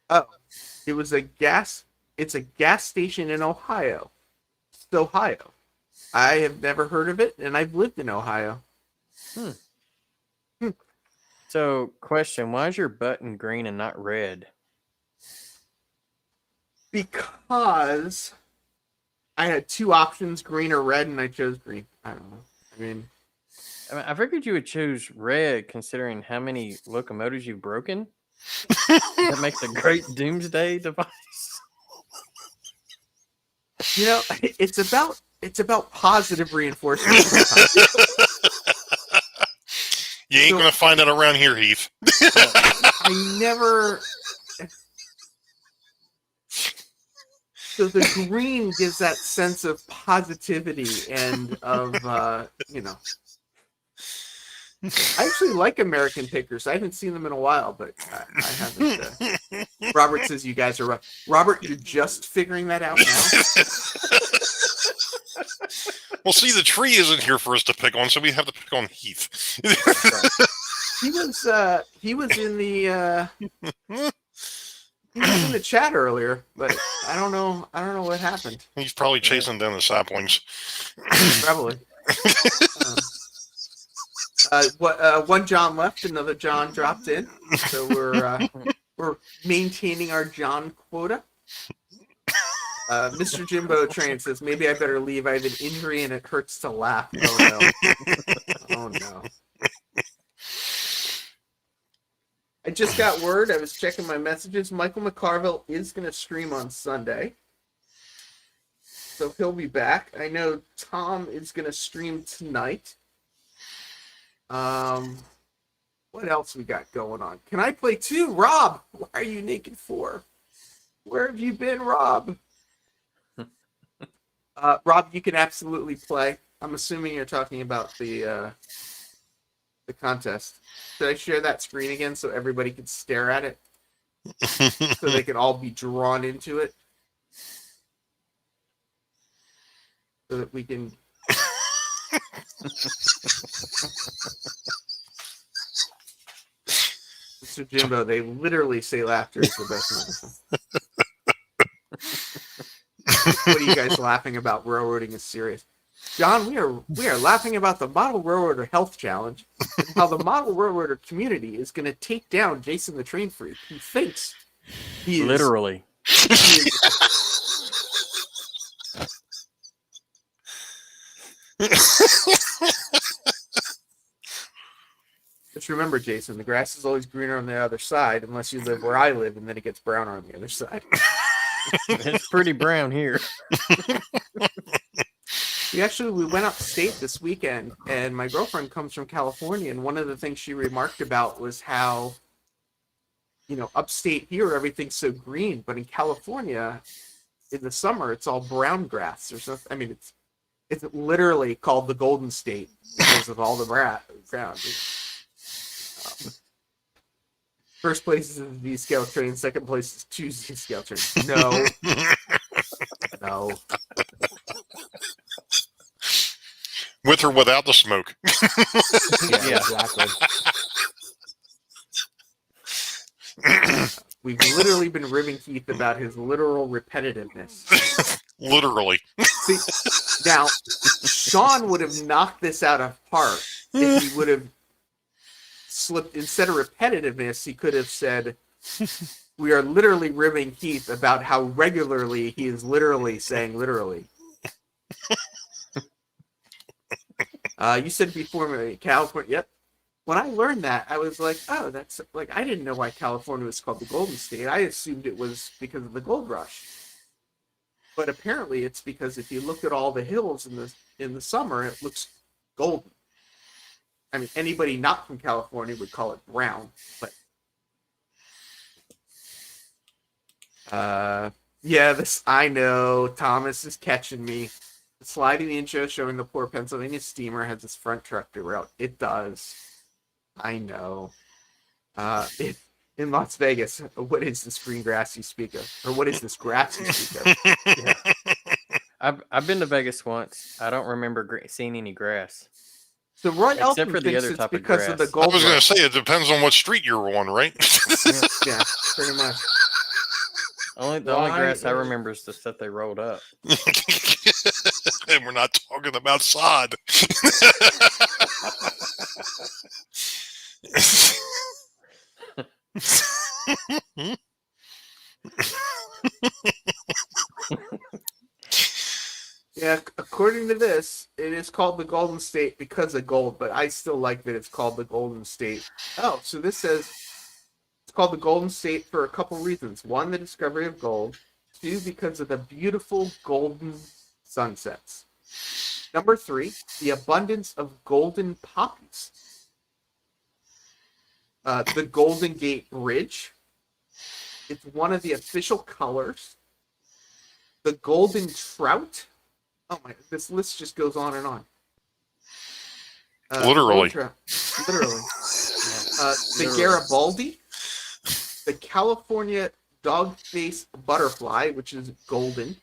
Oh, it's a gas station in Ohio. It's Ohio. I have never heard of it, and I've lived in Ohio. So, question, why is your button green and not red? Because I had two options, green or red, and I chose green. I don't know. I mean, I figured you would choose red considering how many locomotives you've broken. That makes a great doomsday device. It's about positive reinforcement. You ain't gonna find that around here, Heath. I never. So the green gives that sense of positivity and of I actually like American Pickers. I haven't seen them in a while, but I haven't. Robert says you guys are rough. Robert, you're just figuring that out now. Well, see, the tree isn't here for us to pick on, so we have to pick on Heath. He was in the chat earlier, but I don't know what happened. He's probably chasing down the saplings. Probably. One John left, another John dropped in, so we're maintaining our John quota. Mr. Jimbo Train says maybe I better leave. I have an injury and it hurts to laugh. Oh no! Oh no! I just got word. I was checking my messages. Michael McCarville is going to stream on Sunday, so he'll be back. I know Tom is going to stream tonight. What else we got going on? Can I play too? Rob, why are you naked for? Where have you been, Rob? Rob, you can absolutely play. I'm assuming you're talking about the contest. Should I share that screen again so everybody can stare at it? So they can all be drawn into it? So that we can... Mr. Jimbo, they literally say laughter is the best medicine. What are you guys laughing about? Railroading is serious. John, we are laughing about the Model Railroader Health Challenge and how the Model Railroader community is going to take down Jason the Train Freak, who thinks he is... Literally. Just remember, Jason, the grass is always greener on the other side unless you live where I live, and then it gets browner on the other side. It's pretty brown here. We went upstate this weekend, and my girlfriend comes from California, and one of the things she remarked about was how, upstate here, everything's so green, but in California, in the summer, it's all brown grass. There's no, I mean, it's literally called the Golden State because of all the ground. First place is the Z-scale train. Second place is 2 Z-scale trains. No. No. With or without the smoke. Yeah, exactly. We've literally been ribbing Keith about his literal repetitiveness. Literally. See, now, Sean would have knocked this out of park if he would have slipped, instead of repetitiveness, he could have said, we are literally ribbing Keith about how regularly he is literally saying literally. You said before, California, yep. When I learned that, I was like, oh, that's, like, I didn't know why California was called the Golden State. I assumed it was because of the gold rush. But apparently it's because if you look at all the hills in the summer, it looks golden. I mean, anybody not from California would call it brown, but yeah, this, I know, Thomas is catching me. The sliding intro showing the poor Pennsylvania steamer has its front truck derailed. It does. I know. In Las Vegas, what is this green grass you speak of? Or what is this grass you speak of? Yeah. I've been to Vegas once. I don't remember seeing any grass. So Roy Except Elton for the thinks other it's type of because of the grass. gold I was going to rush. say, it depends on what street you're on, right? Yeah, pretty much. The only Why grass I is- remember is the stuff they rolled up. And we're not talking about sod. Yeah, according to this, it is called the Golden State because of gold, but I still like that it's called the Golden State. Oh, so this says it's called the Golden State for a couple reasons. One, the discovery of gold. Two, because of the beautiful golden sunsets. Number three, the abundance of golden poppies. The Golden Gate Bridge. It's one of the official colors. The golden trout. Oh my! This list just goes on and on. Literally. Literally. The Garibaldi, the California dog-faced butterfly, which is golden.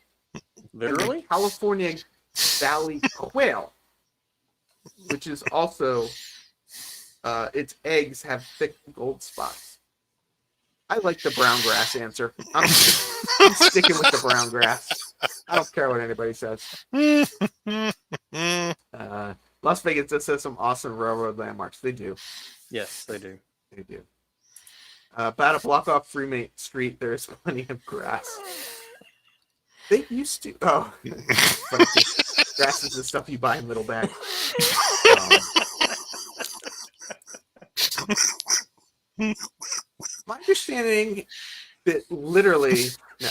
Literally? And the California Valley quail, which is also its eggs have thick gold spots. I like the brown grass answer. I'm sticking with the brown grass. I don't care what anybody says. Las Vegas does have some awesome railroad landmarks. They do. Yes, they do. They do. About a block off Fremont Street, there's plenty of grass. They used to. Oh, funny too. Grass is the stuff you buy in little bags. My understanding that literally, no,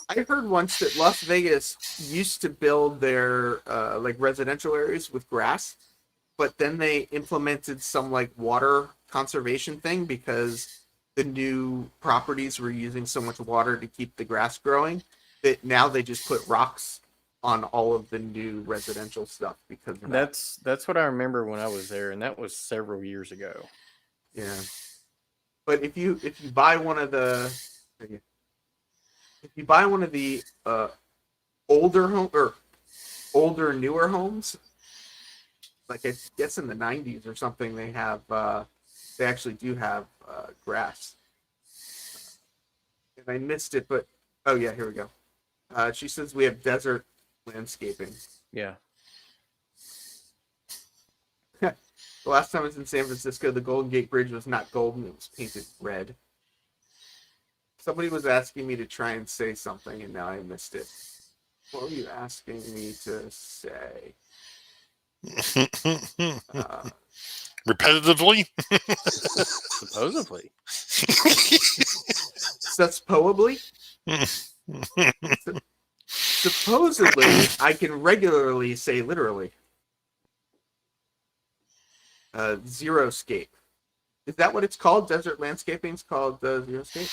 I heard once that Las Vegas used to build their like residential areas with grass, but then they implemented some like water conservation thing because the new properties were using so much water to keep the grass growing that now they just put rocks on all of the new residential stuff because of that. That's what I remember when I was there, and that was several years ago. Yeah. But if you buy one of the older home or older newer homes, like I guess in the 90s or something, they have they actually do have grass. And I missed it, but oh yeah, here we go. She says we have desert landscaping. Yeah. The last time I was in San Francisco, the Golden Gate Bridge was not golden, it was painted red. Somebody was asking me to try and say something, and now I missed it. What were you asking me to say? Repetitively? Supposedly. Supposedly? Supposedly, I can regularly say literally. Xeriscape. Is that what it's called? Desert landscaping is called Xeriscape?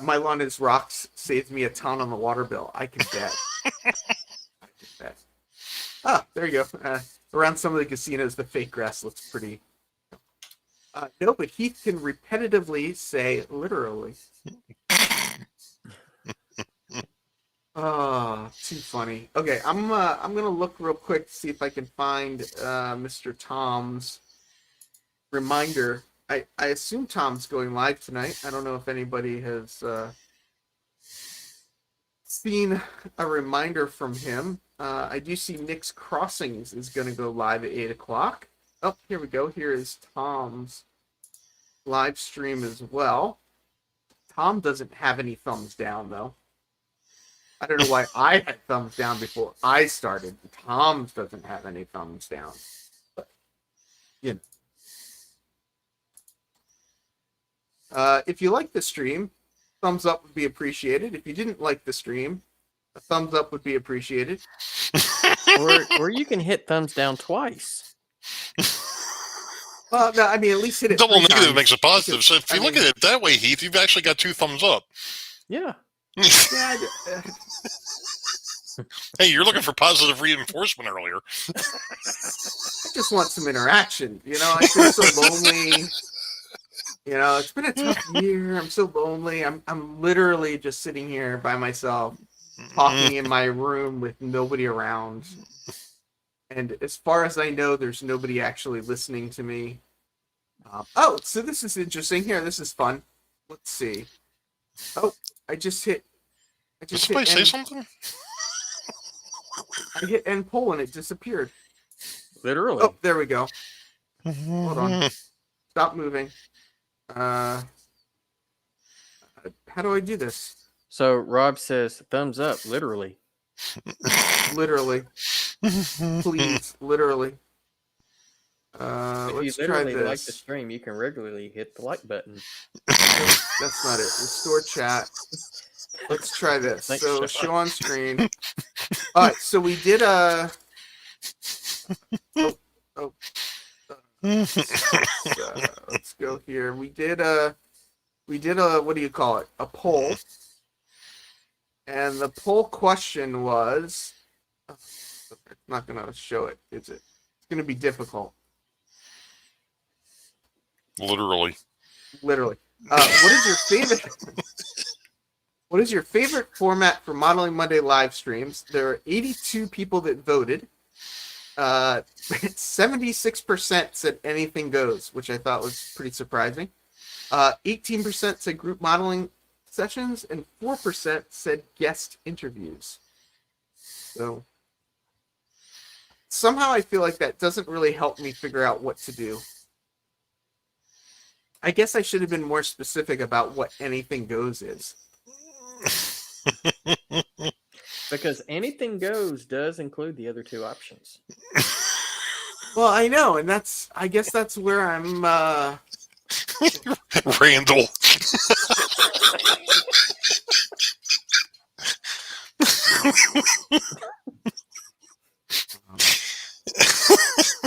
My lawn is rocks saves me a ton on the water bill. I can bet. I can bet. Ah, there you go. Around some of the casinos, the fake grass looks pretty. No, but Heath can repetitively say literally. Oh, too funny. Okay, I'm gonna look real quick to see if I can find Mr. Tom's reminder. I assume Tom's going live tonight. I don't know if anybody has seen a reminder from him. I do see Nick's Crossings is going to go live at 8 o'clock. Oh, here we go. Here is Tom's live stream as well. Tom doesn't have any thumbs down, though. I don't know why I had thumbs down before I started. Tom's doesn't have any thumbs down. But, you know. If you like the stream, thumbs up would be appreciated. If you didn't like the stream, a thumbs up would be appreciated. Or you can hit thumbs down twice. Well, no, I mean, at least hit it Double 3 negative times. makes it positive. So if you look at it that way, Heath, you've actually got 2 thumbs up. Yeah. Yeah, Hey, you're looking for positive reinforcement earlier. I just want some interaction. You know, I feel so lonely. You know, it's been a tough year. I'm so lonely. I'm literally just sitting here by myself, talking in my room with nobody around. And as far as I know, there's nobody actually listening to me. Oh, so this is interesting. Here, this is fun. Let's see. Oh, I just hit. Did somebody say something? I hit end poll and it disappeared. Literally. Oh, there we go. Hold on. Stop moving. How do I do this? So Rob says thumbs up, literally. Literally. Please, literally. If Let's you try literally this. like the stream, you can regularly hit the like button. That's not it. Restore chat. Let's try this. Thanks, So Sean. show on screen. All right. So we did a. Let's go here. We did a. What do you call it? A poll. And the poll question was. It's not going to show it, is it? It's going to be difficult. Literally. Literally. What is your favorite? What is your favorite format for Modeling Monday live streams? There are 82 people that voted. 76% said anything goes, which I thought was pretty surprising. 18% said group modeling sessions, and 4% said guest interviews. So somehow I feel like that doesn't really help me figure out what to do. I guess I should have been more specific about what anything goes is. Because anything goes does include the other two options. Well, I know, and I guess that's where I'm, Randall.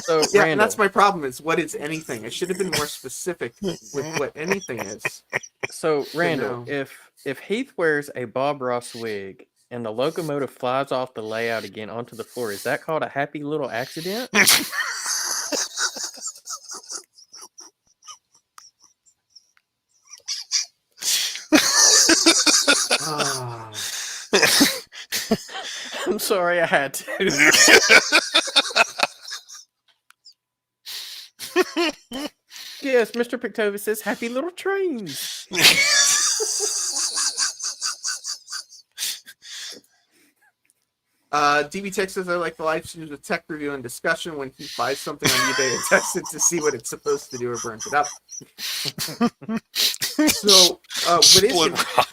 So, yeah, Randall, and that's my problem is what is anything? I should have been more specific with what anything is. so Randall, know. if Heath wears a Bob Ross wig and the locomotive flies off the layout again onto the floor, is that called a happy little accident? Ah. I'm sorry, I had to. Yes, Mr. Pictovis says happy little trains. DB Tech says I like the live streams with tech review and discussion when he buys something on eBay and tests it to see what it's supposed to do or burns it up. So, what is Split it? rock.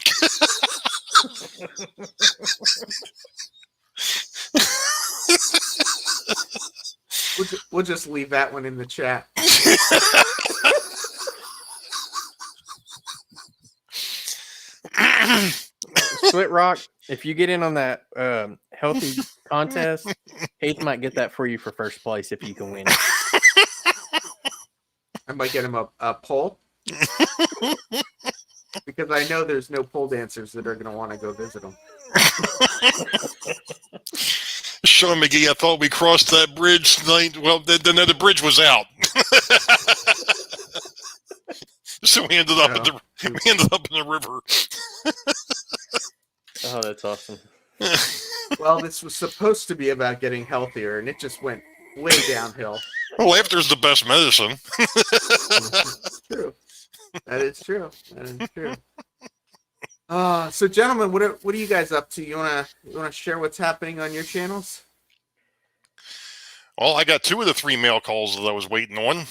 We'll just leave that one in the chat. Split Rock, if you get in on that healthy contest, Heath might get that for you for first place if you can win it. I might get him a poll. Because I know there's no pole dancers that are going to want to go visit him. Sean McGee, I thought we crossed that bridge tonight. Well, the bridge was out. So we ended up in the river. Oh, that's awesome. Well, this was supposed to be about getting healthier, and it just went way downhill. Well, laughter's the best medicine. True. That is true. That is true. So, gentlemen, what are you guys up to? You wanna share what's happening on your channels? Well, I got 2 of the 3 mail calls that I was waiting on.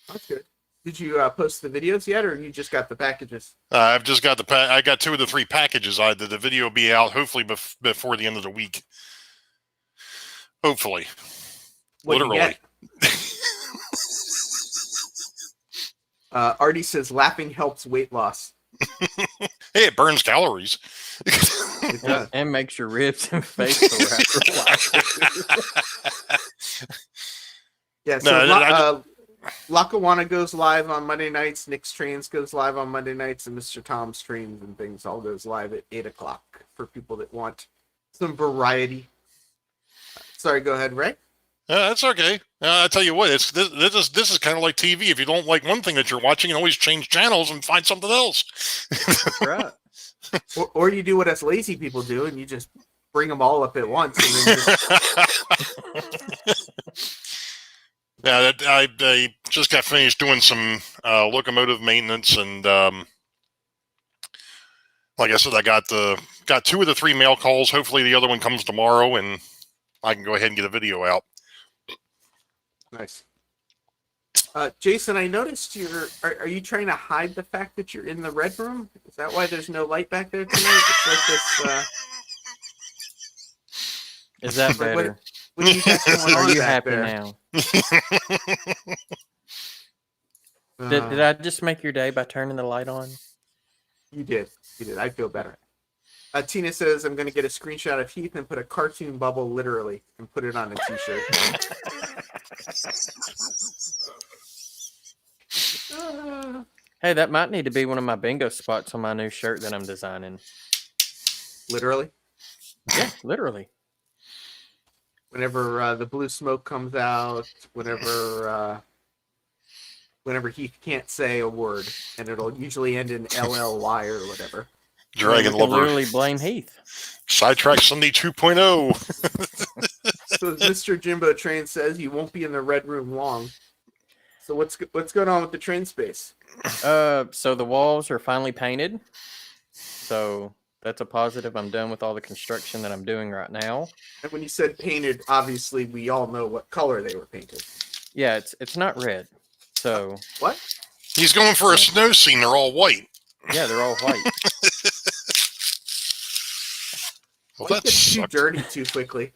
That's good. Did you post the videos yet, or you just got the packages? I've just got I got 2 of the 3 packages. The video will be out hopefully before the end of the week. Hopefully. What'd you Literally. Artie says laughing helps weight loss. Hey, it burns calories. It does. And makes your ribs and face sore after a while. Yeah, so Lackawanna goes live on Monday nights, Nick's Trains goes live on Monday nights, and Mr. Tom's Streams and things all goes live at 8 o'clock for people that want some variety. Sorry, go ahead, Ray. That's okay. I tell you what, this is kind of like TV. If you don't like one thing that you're watching, you can always change channels and find something else. That's right. Or you do what us lazy people do, and you just bring them all up at once. And then Yeah, I just got finished doing some locomotive maintenance, and like I said, I got 2 of the 3 mail calls. Hopefully, the other one comes tomorrow, and I can go ahead and get a video out. Nice. Jason, I noticed are you trying to hide the fact that you're in the red room? Is that why there's no light back there tonight? It's like this. Is that better? What do you got going on Are you back happy there? now? Did I just make your day by turning the light on? You did. You did. I feel better. Tina says, I'm going to get a screenshot of Heath and put a cartoon bubble literally and put it on a t-shirt. Hey, that might need to be one of my bingo spots on my new shirt that I'm designing. Literally? Yeah, literally. Whenever the blue smoke comes out, whenever Heath can't say a word, and it'll usually end in LLY or whatever. Dragon You can Lover. literally blame Heath. Sidetrack Sunday 2.0. So as Mr. Jimbo Train says, you won't be in the red room long. So what's going on with the train space? So the walls are finally painted. So That's a positive. I'm done with all the construction that I'm doing right now. And when you said painted, obviously we all know what color they were painted. Yeah, it's not red. So What? He's going for a snow scene. They're all white. yeah, they're all white. Well, Why that get too sucks. dirty too quickly?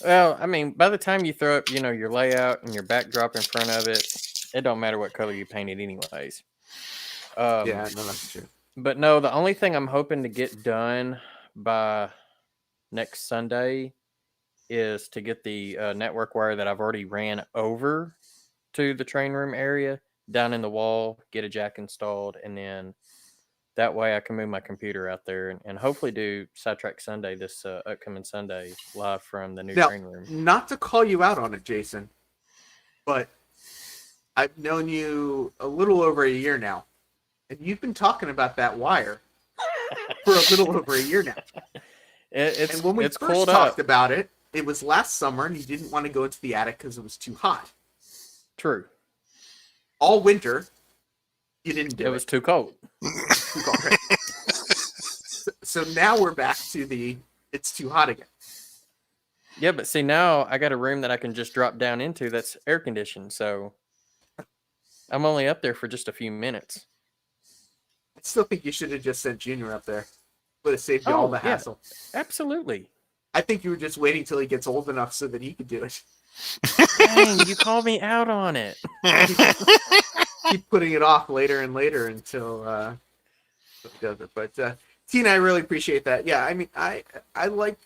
Well, I mean, by the time you throw up, your layout and your backdrop in front of it, it don't matter what color you paint it anyways. Yeah, no, that's true. But no, the only thing I'm hoping to get done by next Sunday is to get the network wire that I've already ran over to the train room area down in the wall, get a jack installed, and then that way I can move my computer out there and hopefully do Sidetrack Sunday this upcoming Sunday live from the new Now, train room. not to call you out on it, Jason, but I've known you a little over a year now, and you've been talking about that wire for a little over a year now. And when we it's first cooled talked up. about it, it was last summer, and you didn't want to go into the attic because it was too hot. True. All winter, you didn't do it. It was too cold. Too cold, right? So now we're back to it's too hot again. Yeah, but see, now I got a room that I can just drop down into that's air conditioned, so I'm only up there for just a few minutes. I still think you should have just sent Junior up there. Would have saved you all the yeah. hassle. Absolutely. I think you were just waiting till he gets old enough so that he could do it. Dang, you called me out on it. Keep putting it off later and later until he does it. But Tina, I really appreciate that. Yeah, I mean, I like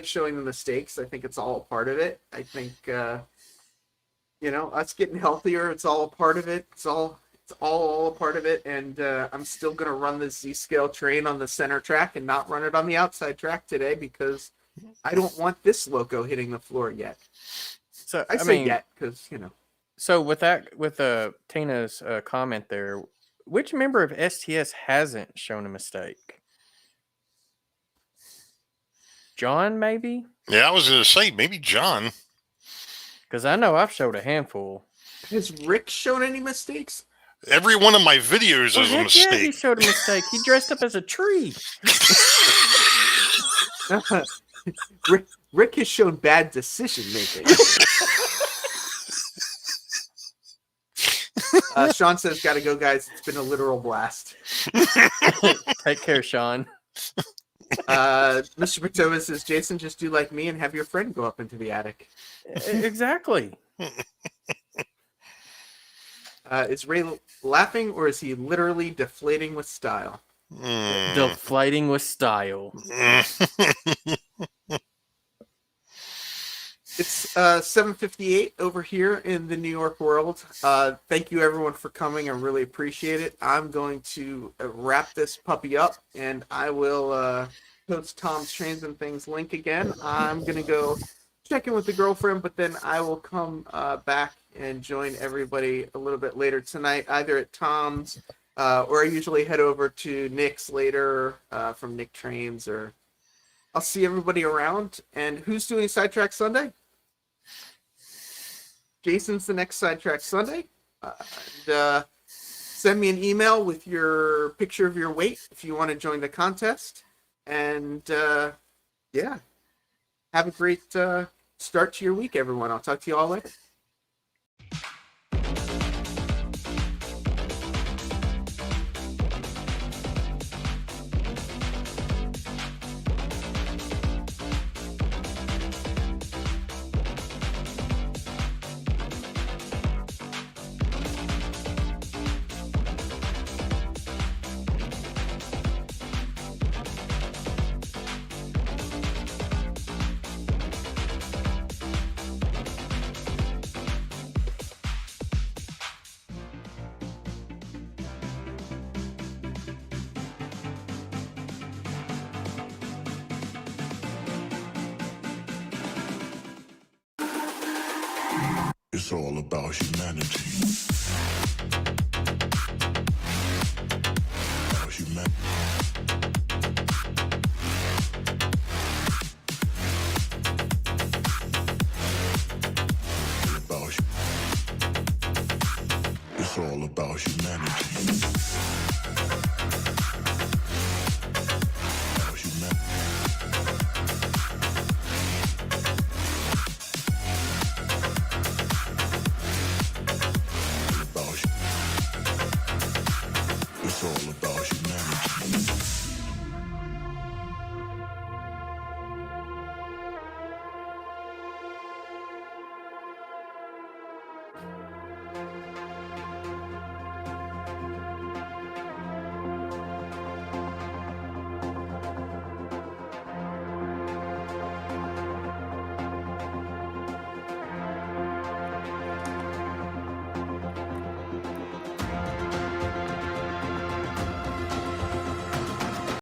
showing the mistakes. I think it's all a part of it. I think us getting healthier, it's all a part of it. It's all a part of it. And I'm still gonna run the Z-scale train on the center track and not run it on the outside track today because I don't want this loco hitting the floor yet. So I say yet because So with Tina's comment there, which member of STS hasn't shown a mistake? John, maybe? Yeah, I was going to say maybe John. Because I know I've showed a handful. Has Rick shown any mistakes? Every one of my videos is a Heck mistake. yeah, he showed a mistake. He dressed up as a tree. Rick has shown bad decision making. Sean says, "Gotta go, guys. It's been a literal blast." Take care, Sean. Mr. Patova says, "Jason, just do like me and have your friend go up into the attic." Exactly. Is Ray laughing or is he literally deflating with style? Deflating with style. It's 7:58 over here in the New York world. Thank you everyone for coming. I really appreciate it. I'm going to wrap this puppy up and I will post Tom's Trains and Things link again. I'm going to go check in with the girlfriend, but then I will come back and join everybody a little bit later tonight, either at Tom's or I usually head over to Nick's later from Nick Trains, or I'll see everybody around. And who's doing Sidetrack Sunday? Jason's the next Sidetrack Sunday. Send me an email with your picture of your weight if you want to join the contest. And yeah, have a great start to your week, everyone. I'll talk to you all later. It's all about humanity. About humanity. It's all about humanity.